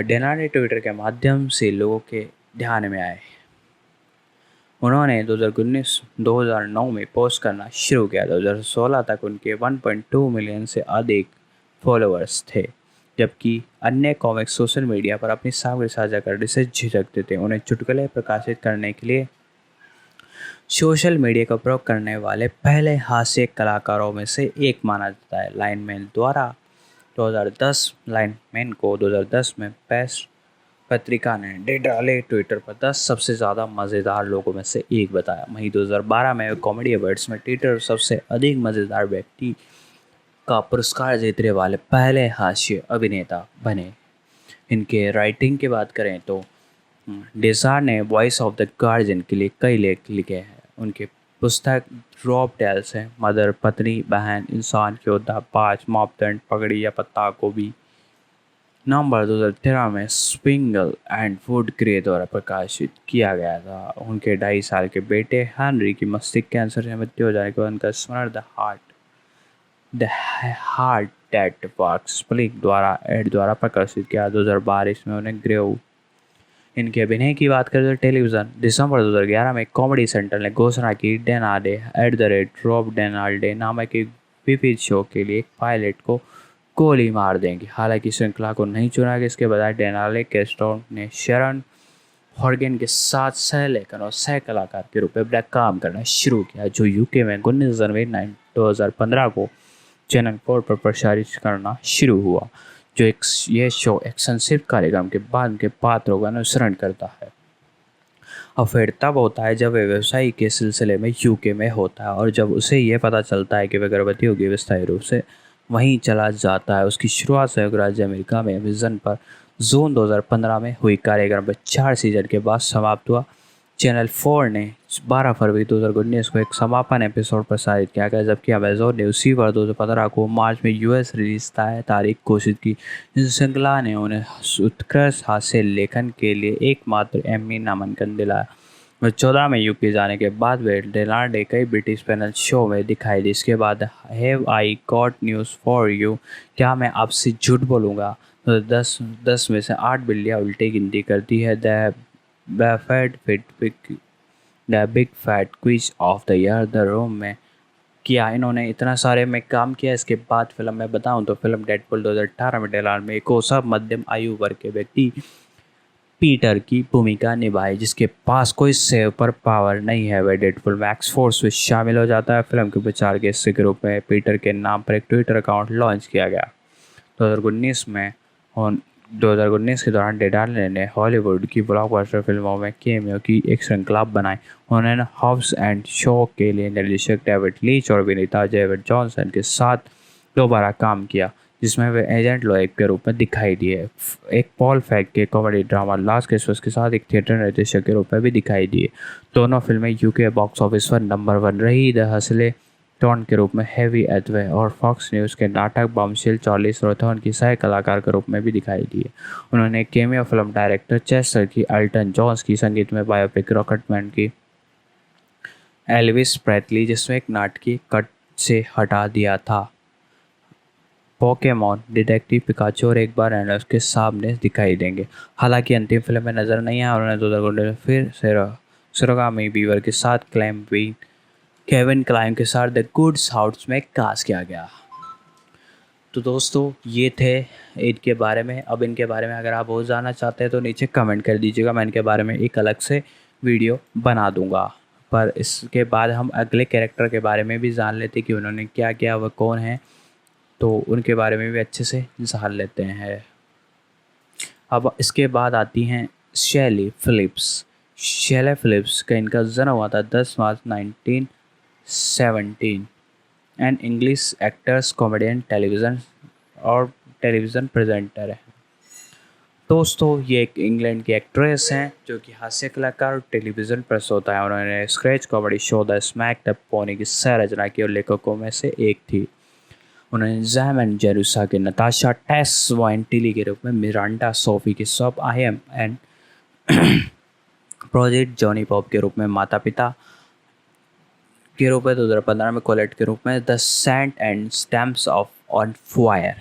[SPEAKER 2] डेना ने ट्विटर के माध्यम से लोगों के ध्यान में आए। उन्होंने 2009 में पोस्ट करना शुरू किया। 2016 तक उनके 1.2 मिलियन से अधिक फॉलोअर्स थे, जबकि अन्य कॉमिक्स सोशल मीडिया पर अपनी सामग्री साझा करने से झिझकते थे। उन्हें चुटकुले प्रकाशित करने के लिए सोशल मीडिया का प्रयोग करने वाले पहले हास्य कलाकारों में से एक माना जाता है। लाइन मेल द्वारा 2010 लाइनमैन को 2010 में बेस्ट पत्रिका ने डे डाले ट्विटर पर 10 सबसे ज़्यादा मज़ेदार लोगों में से एक बताया। वहीं 2012 में कॉमेडी अवार्ड्स में ट्विटर सबसे अधिक मज़ेदार व्यक्ति का पुरस्कार जीतने वाले पहले हास्य अभिनेता बने। इनके राइटिंग की बात करें तो डेसार ने वॉइस ऑफ द गार्जियन के लिए कई लेख लिखे हैं। उनके पुस्तक ड्रॉप टेल्स है मदर, पत्नी, बहन, इंसान, योद्धा, 5 मापदंड, पगड़ी या पत्ता को भी नवंबर 2013 में स्प्रिंगल एंड वुड ग्रे द्वारा प्रकाशित किया गया था। उनके 2.5 साल के बेटे हेनरी की मस्तिष्क कैंसर से मृत्यु हो जाने के बाद उनका स्मरण द हार्ट दैट वर्क्स स्प्लिक द्वारा प्रकाशित किया। 2012 में उन्हें ग्रेव। इनके अभिनय की बात करें तो टेलीविज़न दिसंबर 2011 में कॉमेडी सेंटर ने घोषणा की डेनाल्डे @रॉब डेनाल्डे नामक एक विविध शो के लिए एक पायलट को गोली मार देंगे। हालांकि श्रृंखला को नहीं चुना गया। इसके बजाय डेनाल्डे कैस्ट्रो ने शरण हॉर्गन के साथ सह लेखन और सह कलाकार के रूप में काम करना शुरू किया, जो यूके में 19 जनवरी 2015 को चैनल 4 पर प्रसारित करना शुरू हुआ। यह शो एक संक्षिप्त कार्यक्रम के बाद के पात्रों का अनुसरण करता है। और फिर तब होता है जब वे व्यवसाय के सिलसिले में यूके में होता है और जब उसे यह पता चलता है कि वह गर्भवती होगी, विस्तारित रूप से वहीं चला जाता है। उसकी शुरुआत संयुक्त राज्य अमेरिका में विजन पर जून 2015 में हुई। कार्यक्रम पर 4 सीजन के बाद समाप्त हुआ। चैनल 4 ने 12 फरवरी 2019 को एक समापन एपिसोड प्रसारित किया गया, जबकि अमेजोन ने उसी वर्ष 2015 को मार्च में यूएस रिलीज तारीख घोषित की। इस श्रृंखला ने उन्हें उत्कृष्ट हास्य लेखन के लिए एकमात्र एम्मी नामांकन दिलाया। 2014 में यूके जाने के बाद वे डेनाल्डे कई ब्रिटिश पैनल शो में दिखाई दी। इसके बाद have I got news for you, क्या मैं आपसे झूठ बोलूँगा, तो 10 में से 8 बिल्लियाँ उल्टी गिनती करती है। The big fat quiz of the year the room में किया। इन्होंने इतना सारे में काम किया। इसके बाद फिल्म में बताऊं तो फिल्म डेडपुल 2018 में डेनाल्डे में एक सब मध्यम आयु वर्ग के व्यक्ति पीटर की भूमिका निभाई, जिसके पास कोई सुपर पावर नहीं है। वह डेडपुल में एक्स-फोर्स में शामिल हो जाता है। फिल्म के प्रचार के हिस्से के रूप में पीटर के नाम पर एक ट्विटर अकाउंट लॉन्च किया गया। 2019 के दौरान डेनाल्डे ने हॉलीवुड की ब्लॉकबस्टर फिल्मों में कैमियो की एक श्रृंखला बनाई। उन्होंने हॉब्स एंड शो के लिए निर्देशक डेविड लीच और अभिनेता डेविड जॉनसन के साथ दोबारा काम किया, जिसमें वे एजेंट लोएब के रूप में दिखाई दिए। एक पॉल फेग के कॉमेडी ड्रामा लास्ट क्रिसमस के साथ एक थिएटर निर्देशक के रूप में भी दिखाई दिए। दोनों फिल्में यूके बॉक्स ऑफिस पर नंबर 1 रही। द हसले टॉन के रूप में हैवी एथवे और फॉक्स न्यूज़ के नाटक बॉम्बशेल चार्लिस रोथॉन की सह कलाकार के रूप में भी दिखाई दिए। उन्होंने कैमियो फिल्म डायरेक्टर चेस्टर की एल्टन जॉन्स की संगीत में बायोपिक रॉकेटमैन की एल्विस प्रेस्ली, जिसमें एक नाटकीय कट से हटा दिया था। पोकेमॉन डिटेक्टिव पिकाचू और एक बार एंडर्स के सामने दिखाई देंगे। हालांकि अंतिम फिल्म में नजर नहीं आया। उन्होंने 2019 में फिर सुरगामी बीवर के साथ केविन क्लाइम के साथ द गुड साउट्स में कास्ट किया गया। तो दोस्तों ये थे इनके बारे में। अब इनके बारे में अगर आप और जानना चाहते हैं तो नीचे कमेंट कर दीजिएगा, मैं इनके बारे में एक अलग से वीडियो बना दूंगा। पर इसके बाद हम अगले कैरेक्टर के बारे में भी जान लेते कि उन्होंने क्या किया, वह कौन है, तो उनके बारे में भी अच्छे से जान लेते हैं। अब इसके बाद आती हैं शैली फिलिप्स। शैली फिलिप्स का इनका जन्म हुआ था 10 मार्च 1917। An English actors, comedian, television presenter है। दोस्तों ये एक इंग्लैंड की एक्ट्रेस हैं जो कि हास्य कलाकार और टेलीविज़न प्रस्तोता है। उन्होंने scratch comedy show the smack the pony की सह रचना की और लेखकों में से एक थी। उन्होंने जैम एंड जेरूसा के नताशा, टेस वाइंटिली के रूप में मिरांडा, सोफी के सब I am and project Johnny pop के रूप में माता पिता के रूप में 2015 में कोलेट के रूप में the saint and stamps of on fire,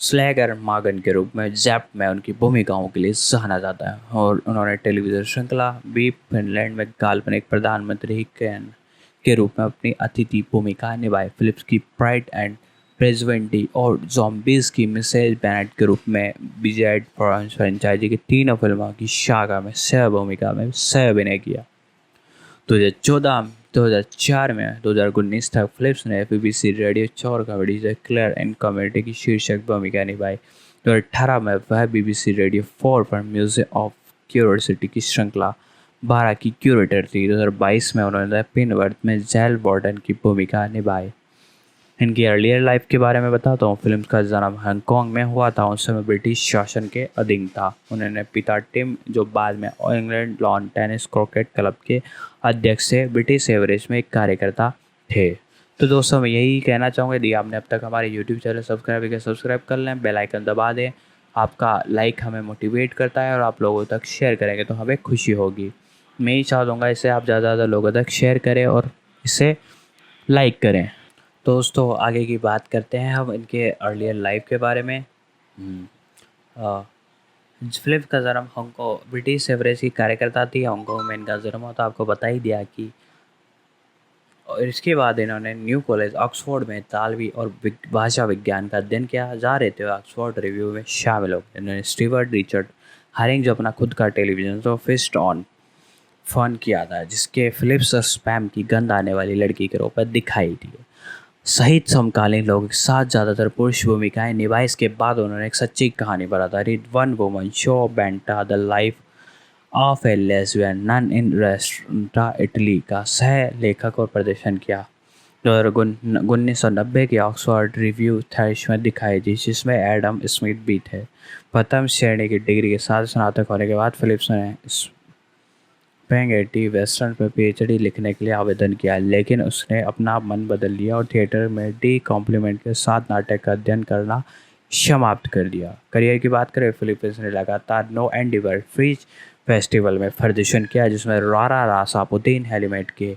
[SPEAKER 2] स्लैगर मागन के रूप में जैप में उनकी भूमिकाओं के लिए जाना जाता है। और उन्होंने टेलीविज़न श्रृंखला बी फिनलैंड में काल्पनिक प्रधानमंत्री के रूप में अपनी अतिथि भूमिका निभाई। फिलिप्स की प्राइड एंड प्रेजेंटी और ज़ॉम्बीज़ की मिसेज बेनेट के रूप में बीजेड फ्रेंचाइजी की 3 फिल्मों की शाखा में सह भूमिका में सह अभिनय किया। 2014 2004 में 2019 तक फिलिप्स ने BBC रेडियो 4 कॉमेडी से क्लेयर एंड कॉमेडी की शीर्षक भूमिका निभाई। 2018 में वह BBC रेडियो 4 पर म्यूजिक ऑफ क्यूरियोसिटी की श्रृंखला 12 की क्यूरेटर थी। 2022 में उन्होंने पिनवर्थ में जेल वार्डन की भूमिका निभाई। इनकी अर्लियर लाइफ के बारे में बताता हूँ। फिल्म का जन्म हांगकांग में हुआ था। उस समय ब्रिटिश शासन के अधीन था। उन्होंने पिता टिम, जो बाद में England lawn tennis cricket club के अध्यक्ष से ब्रिटिश एवरेज में एक कार्यकर्ता थे। तो दोस्तों मैं यही कहना चाहूँगा, यदि आपने अब तक हमारे यूट्यूब चैनल सब्सक्राइब कर लें, बेल आइकन दबा दें। आपका लाइक हमें मोटिवेट करता है और आप लोगों तक शेयर करेंगे तो हमें खुशी होगी। मैं ही चाहूँगा इसे आप ज़्यादा से ज़्यादा लोगों तक शेयर करें और इसे लाइक करें। दोस्तों आगे की बात करते हैं हम इनके अर्लियर लाइफ के बारे में। फिलिप का जन्म हांगकांग ब्रिटिश एवरेज की कार्यकर्ता थी। हांगकांग में इनका जन्म हुआ, तो आपको बता ही दिया कि। और इसके बाद इन्होंने न्यू कॉलेज ऑक्सफोर्ड में तालवी और भाषा विज्ञान का अध्ययन किया। जा रहे थे ऑक्सफोर्ड रिव्यू में शामिल हो। इन्होंने स्टीवर्ट रिचर्ड हरिंग, जो अपना खुद का television show fist on fun किया था, जिसके फिलिप्स और स्पैम की गंद आने वाली लड़की के रूप में दिखाई दी। सहित समकालीन लोगों के साथ ज़्यादातर पुरुष भूमिकाएं निभाई। इसके बाद उन्होंने एक सच्ची कहानी पर आधारित वन वुमन शो बेंटा the life of a lesbian nun in रेस्टोरेंटा इटली का सह लेखक और प्रदर्शन किया। 1990 के ऑक्सफोर्ड रिव्यू थर्श में दिखाई दी, जिसमें एडम स्मिथ भी थे। प्रथम श्रेणी की डिग्री के साथ स्नातक होने के बाद फिलिप्स ने स्पैगेटी वेस्टर्न पर PhD लिखने के लिए आवेदन किया, लेकिन उसने अपना मन बदल लिया और थिएटर में डी कॉम्प्लीमेंट के साथ नाटक का अध्ययन करना समाप्त कर दिया। करियर की बात करें, फिलिप्स ने लगातार नो एंडिवर फ्रीज फेस्टिवल में प्रदर्शन किया, जिसमें रारा रासापुद्दीन हेलीमेट के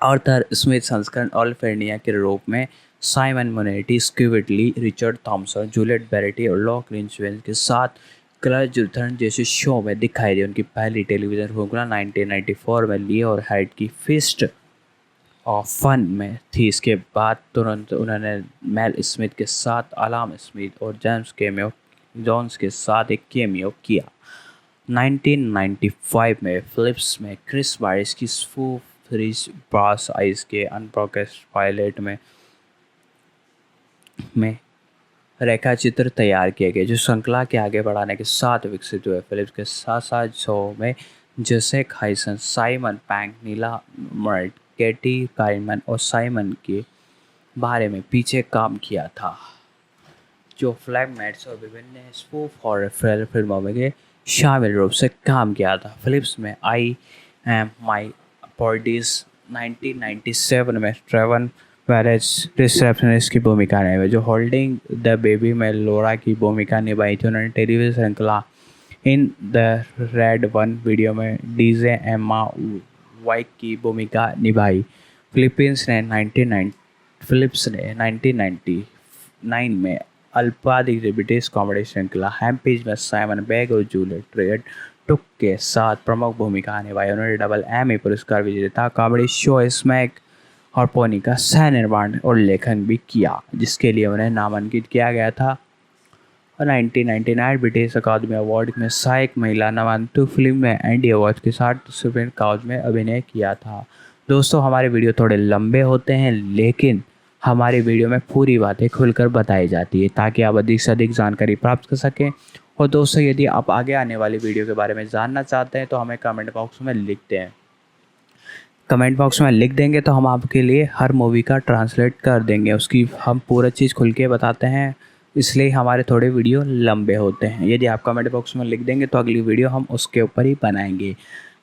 [SPEAKER 2] आर्थर स्मिथ संस्करण ऑल्फेर्निया के रूप में साइमन मोनेटी, स्क्विड ली, रिचर्ड थॉमसन, जूलियट बेरेटी और लॉक रिंचवेन के साथ क्लच जुथर्न जैसे शो में दिखाई दी। उनकी पहली टेलीविज़न भूमिका 1994 में ली और हाइट की फिस्ट ऑफ फन में थी। इसके बाद तुरंत उन्होंने मेल स्मिथ के साथ, अलाम स्मिथ और जेम्स जॉन्स के साथ एक कैमियो किया। 1995 में फिलिप्स में क्रिस वाइस की स्पूफ फ्रीज ब्रास आइज के अनब्रॉडकास्ट पायलट में रेखा चित्र तैयार किए गए, जो श्रृंखला के आगे बढ़ाने के साथ विकसित हुए। फिलिप्स के साथ साथ शो में जोसेफ हाइसन, साइमन पैंक, नीला मर्ट, केटी काइमन और साइमन के बारे में पीछे काम किया था, जो फ्लैगमेट्स और विभिन्न स्पूफ हॉरर थ्रिलर फिल्मों में शामिल रूप से काम किया था। फिलिप्स में आई एम माई अपॉर्डिस 1997 में ट्रेवन मैरिज रिसेप्शनिस्ट की भूमिका निभाई, जो होल्डिंग द बेबी में लोरा की भूमिका निभाई थी। उन्होंने टेलीविजन श्रृंखला in the red one video में डीजे एम्मा वाइक की भूमिका निभाई। फिलिप्स ने 1999 में अल्पाधिक ब्रिटिश कॉमेडी श्रृंखला हैम्पेज में साइमन बेग और जूलियट रेड टुक के साथ प्रमुख भूमिका निभाई। उन्होंने डबल एमी पुरस्कार विजेता कॉमेडी शो स्मैक और पोनी का सह निर्माण और लेखन भी किया, जिसके लिए उन्हें नामांकित किया गया था। और 1999 ब्रिटिश अकादमी अवार्ड में सहायक महिला नामांकित फिल्म में एंडी अवार्ड के साथ सुप्रीम काउज में अभिनय किया था। दोस्तों हमारे वीडियो थोड़े लंबे होते हैं, लेकिन हमारी वीडियो में पूरी बातें खुलकर बताई जाती है, ताकि आप अधिक से अधिक जानकारी प्राप्त कर सकें। और दोस्तों यदि आप आगे आने वाली वीडियो के बारे में जानना चाहते हैं तो हमें कमेंट बॉक्स में लिखते हैं। कमेंट बॉक्स में लिख देंगे तो हम आपके लिए हर मूवी का ट्रांसलेट कर देंगे, उसकी हम पूरा चीज़ खुल के बताते हैं, इसलिए हमारे थोड़े वीडियो लंबे होते हैं। यदि आप कमेंट बॉक्स में लिख देंगे तो अगली वीडियो हम उसके ऊपर ही बनाएंगे।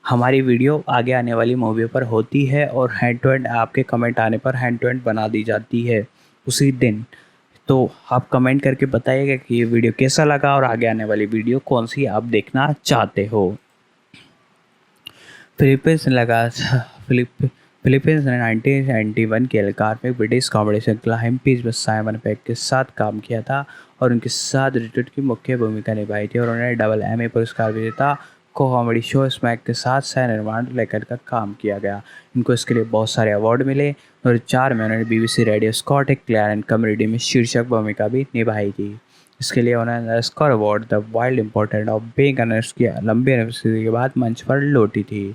[SPEAKER 2] हमारी वीडियो आगे आने वाली मूवी पर होती है और हैंड टू हैंड आपके कमेंट आने पर हैंड टू हैंड बना दी जाती है उसी दिन। तो आप कमेंट करके बताइएगा कि ये वीडियो कैसा लगा और आगे आने वाली वीडियो कौन सी आप देखना चाहते हो। फिलिप्स ने 1991 के एलकार में ब्रिटिश कॉमेडी श्रृंखला हैम्पेज में साइमन पेग के साथ काम किया था और उनके साथ रिचर्ड की मुख्य भूमिका निभाई थी। और उन्होंने डबल एमी पुरस्कार विजेता कॉमेडी शो स्मैक के साथ सह निर्माण लेकर का काम किया गया। इनको इसके लिए बहुत सारे अवार्ड मिले। 2004 में उन्होंने BBC रेडियो स्कॉटिक क्लेयर एंड कॉमेडी में शीर्षक भूमिका भी निभाई थी। इसके लिए उन्होंने score award the Wilde important of being अनर्स की लंबी एनिवर्सरी के बाद मंच पर लौटी थी।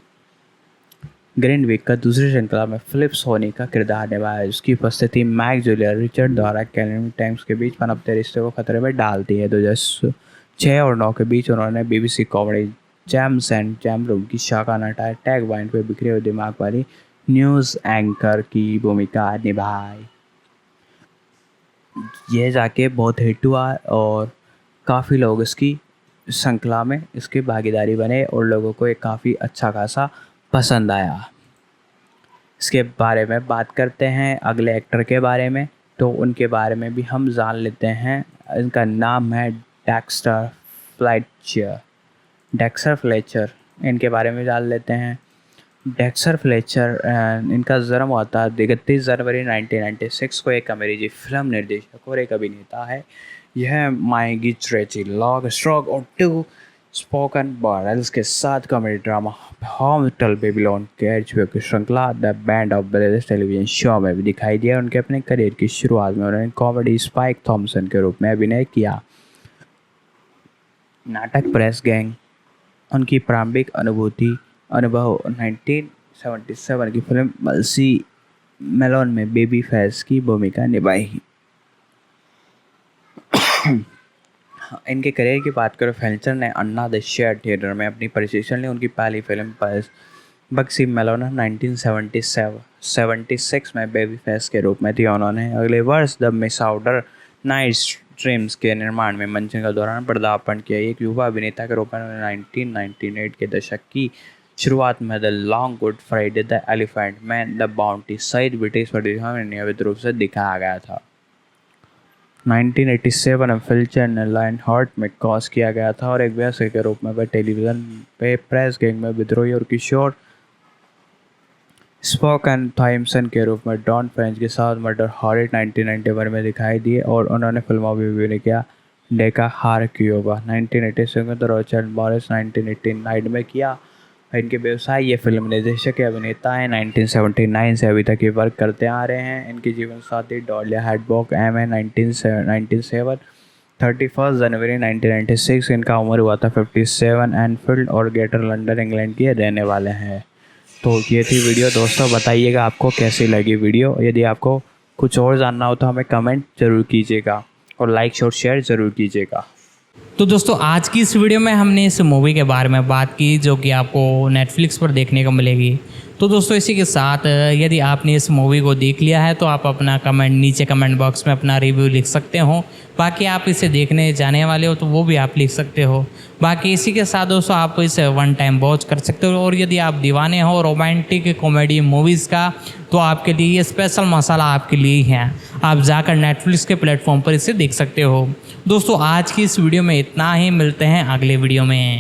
[SPEAKER 2] ग्रीनविक का दूसरी श्रृंखला में फिलिप सोनी का किरदार निभाया, जिसकी उपस्थिति मैक जूलिया रिचर्ड द्वारा कैलेंडर टाइम्स के बीच पनपते रिश्ते को खतरे में डालती है। 2006 और 2009 के बीच उन्होंने BBC comedy jams and jam room की शाखा नटाए टैग वाइन पर बिखरे हुए दिमाग वाली न्यूज़ एंकर की भूमिका निभाई। यह जाके बहुत हिट हुआ और काफ़ी लोग इसकी श्रृंखला में इसकी भागीदारी बने और लोगों को ये काफ़ी अच्छा खासा पसंद आया। इसके बारे में बात करते हैं अगले एक्टर के बारे में, तो उनके बारे में भी हम जान लेते हैं। इनका नाम है डेक्स्टर फ्लेचर। इनके बारे में जान लेते हैं। डेक्स्टर फ्लेचर इनका जन्म हुआ था 31 जनवरी 1996 को। एक अमेरिकी फिल्म निर्देशक और एक अभिनेता है। यह माइगी ट्रेची लॉग स्ट्रोक और 2 स्पोकन बॉरल्स के साथ कॉमेडी ड्रामा होटल बेबीलोन के HBO की श्रृंखला the band of brothers television show में भी दिखाई दिया। उनके अपने करियर की शुरुआत में उन्होंने कॉमेडी स्पाइक थॉमसन के रूप में अभिनय किया। नाटक प्रेस गैंग उनकी प्रारंभिक अनुभव 1977 की फिल्म मल्सी मेलोन में बेबी फेस की भूमिका निभाई। इनके करियर की बात करें, फ्लेचर ने अन्ना द शेयर थिएटर में अपनी प्रशिक्षण ली। उनकी पहली फिल्म बक्सी मेलोना 1976 में बेबी फेस के रूप में थी। उन्होंने अगले वर्ष द मिसऑर्डर नाइट ड्रीम्स के निर्माण में मंचन के दौरान पदार्पण किया। एक युवा अभिनेता के रूप में 1998 के दशक की शुरुआत में the long good Friday, the elephant man, the bounty सहित ब्रिटिश परियोजना में नियमित रूप से दिखाया गया था। 1987 में फ्लेचर ने लायन हार्ट में कास्ट किया गया था और एक वयस्क के रूप में वह टेलीविज़न पे प्रेस गैंग में विद्रोही और किशोर स्पोकन थॉमसन के रूप में डॉन फ्रेंच के साथ मर्डर हॉरिट 1991 में दिखाई दिए और उन्होंने फिल्मों में भी किया। डेका हार क्यूबा 1987 में, द रॉचर्ड मॉरिस 1989 में किया। इनके व्यवसाय ये फिल्म निर्देशक के अभिनेता हैं। 1979 से अभी तक ये वर्क करते आ रहे हैं। इनकी जीवन साथी डॉलिया हैडबॉक M है 1997, 31 जनवरी 1996 इनका उम्र हुआ था 57। एनफील्ड और ग्रेटर लंदन इंग्लैंड के रहने वाले हैं। तो ये थी वीडियो दोस्तों, बताइएगा आपको कैसी लगी वीडियो। यदि आपको कुछ और जानना हो तो हमें कमेंट ज़रूर कीजिएगा और लाइक और शेयर ज़रूर कीजिएगा।
[SPEAKER 1] तो दोस्तों आज की इस वीडियो में हमने इस मूवी के बारे में बात की जो कि आपको नेटफ्लिक्स पर देखने को मिलेगी। तो दोस्तों इसी के साथ यदि आपने इस मूवी को देख लिया है तो आप अपना कमेंट नीचे कमेंट बॉक्स में अपना रिव्यू लिख सकते हो। बाकी आप इसे देखने जाने वाले हो तो वो भी आप लिख सकते हो। बाकी इसी के साथ दोस्तों आप इसे वन टाइम वॉच कर सकते हो। और यदि आप दीवाने हो रोमांटिक कॉमेडी मूवीज़ का तो आपके लिए ये स्पेशल मसाला आपके लिए ही है। आप जाकर नेटफ्लिक्स के प्लेटफॉर्म पर इसे देख सकते हो। दोस्तों आज की इस वीडियो में इतना ही, मिलते हैं अगले वीडियो में।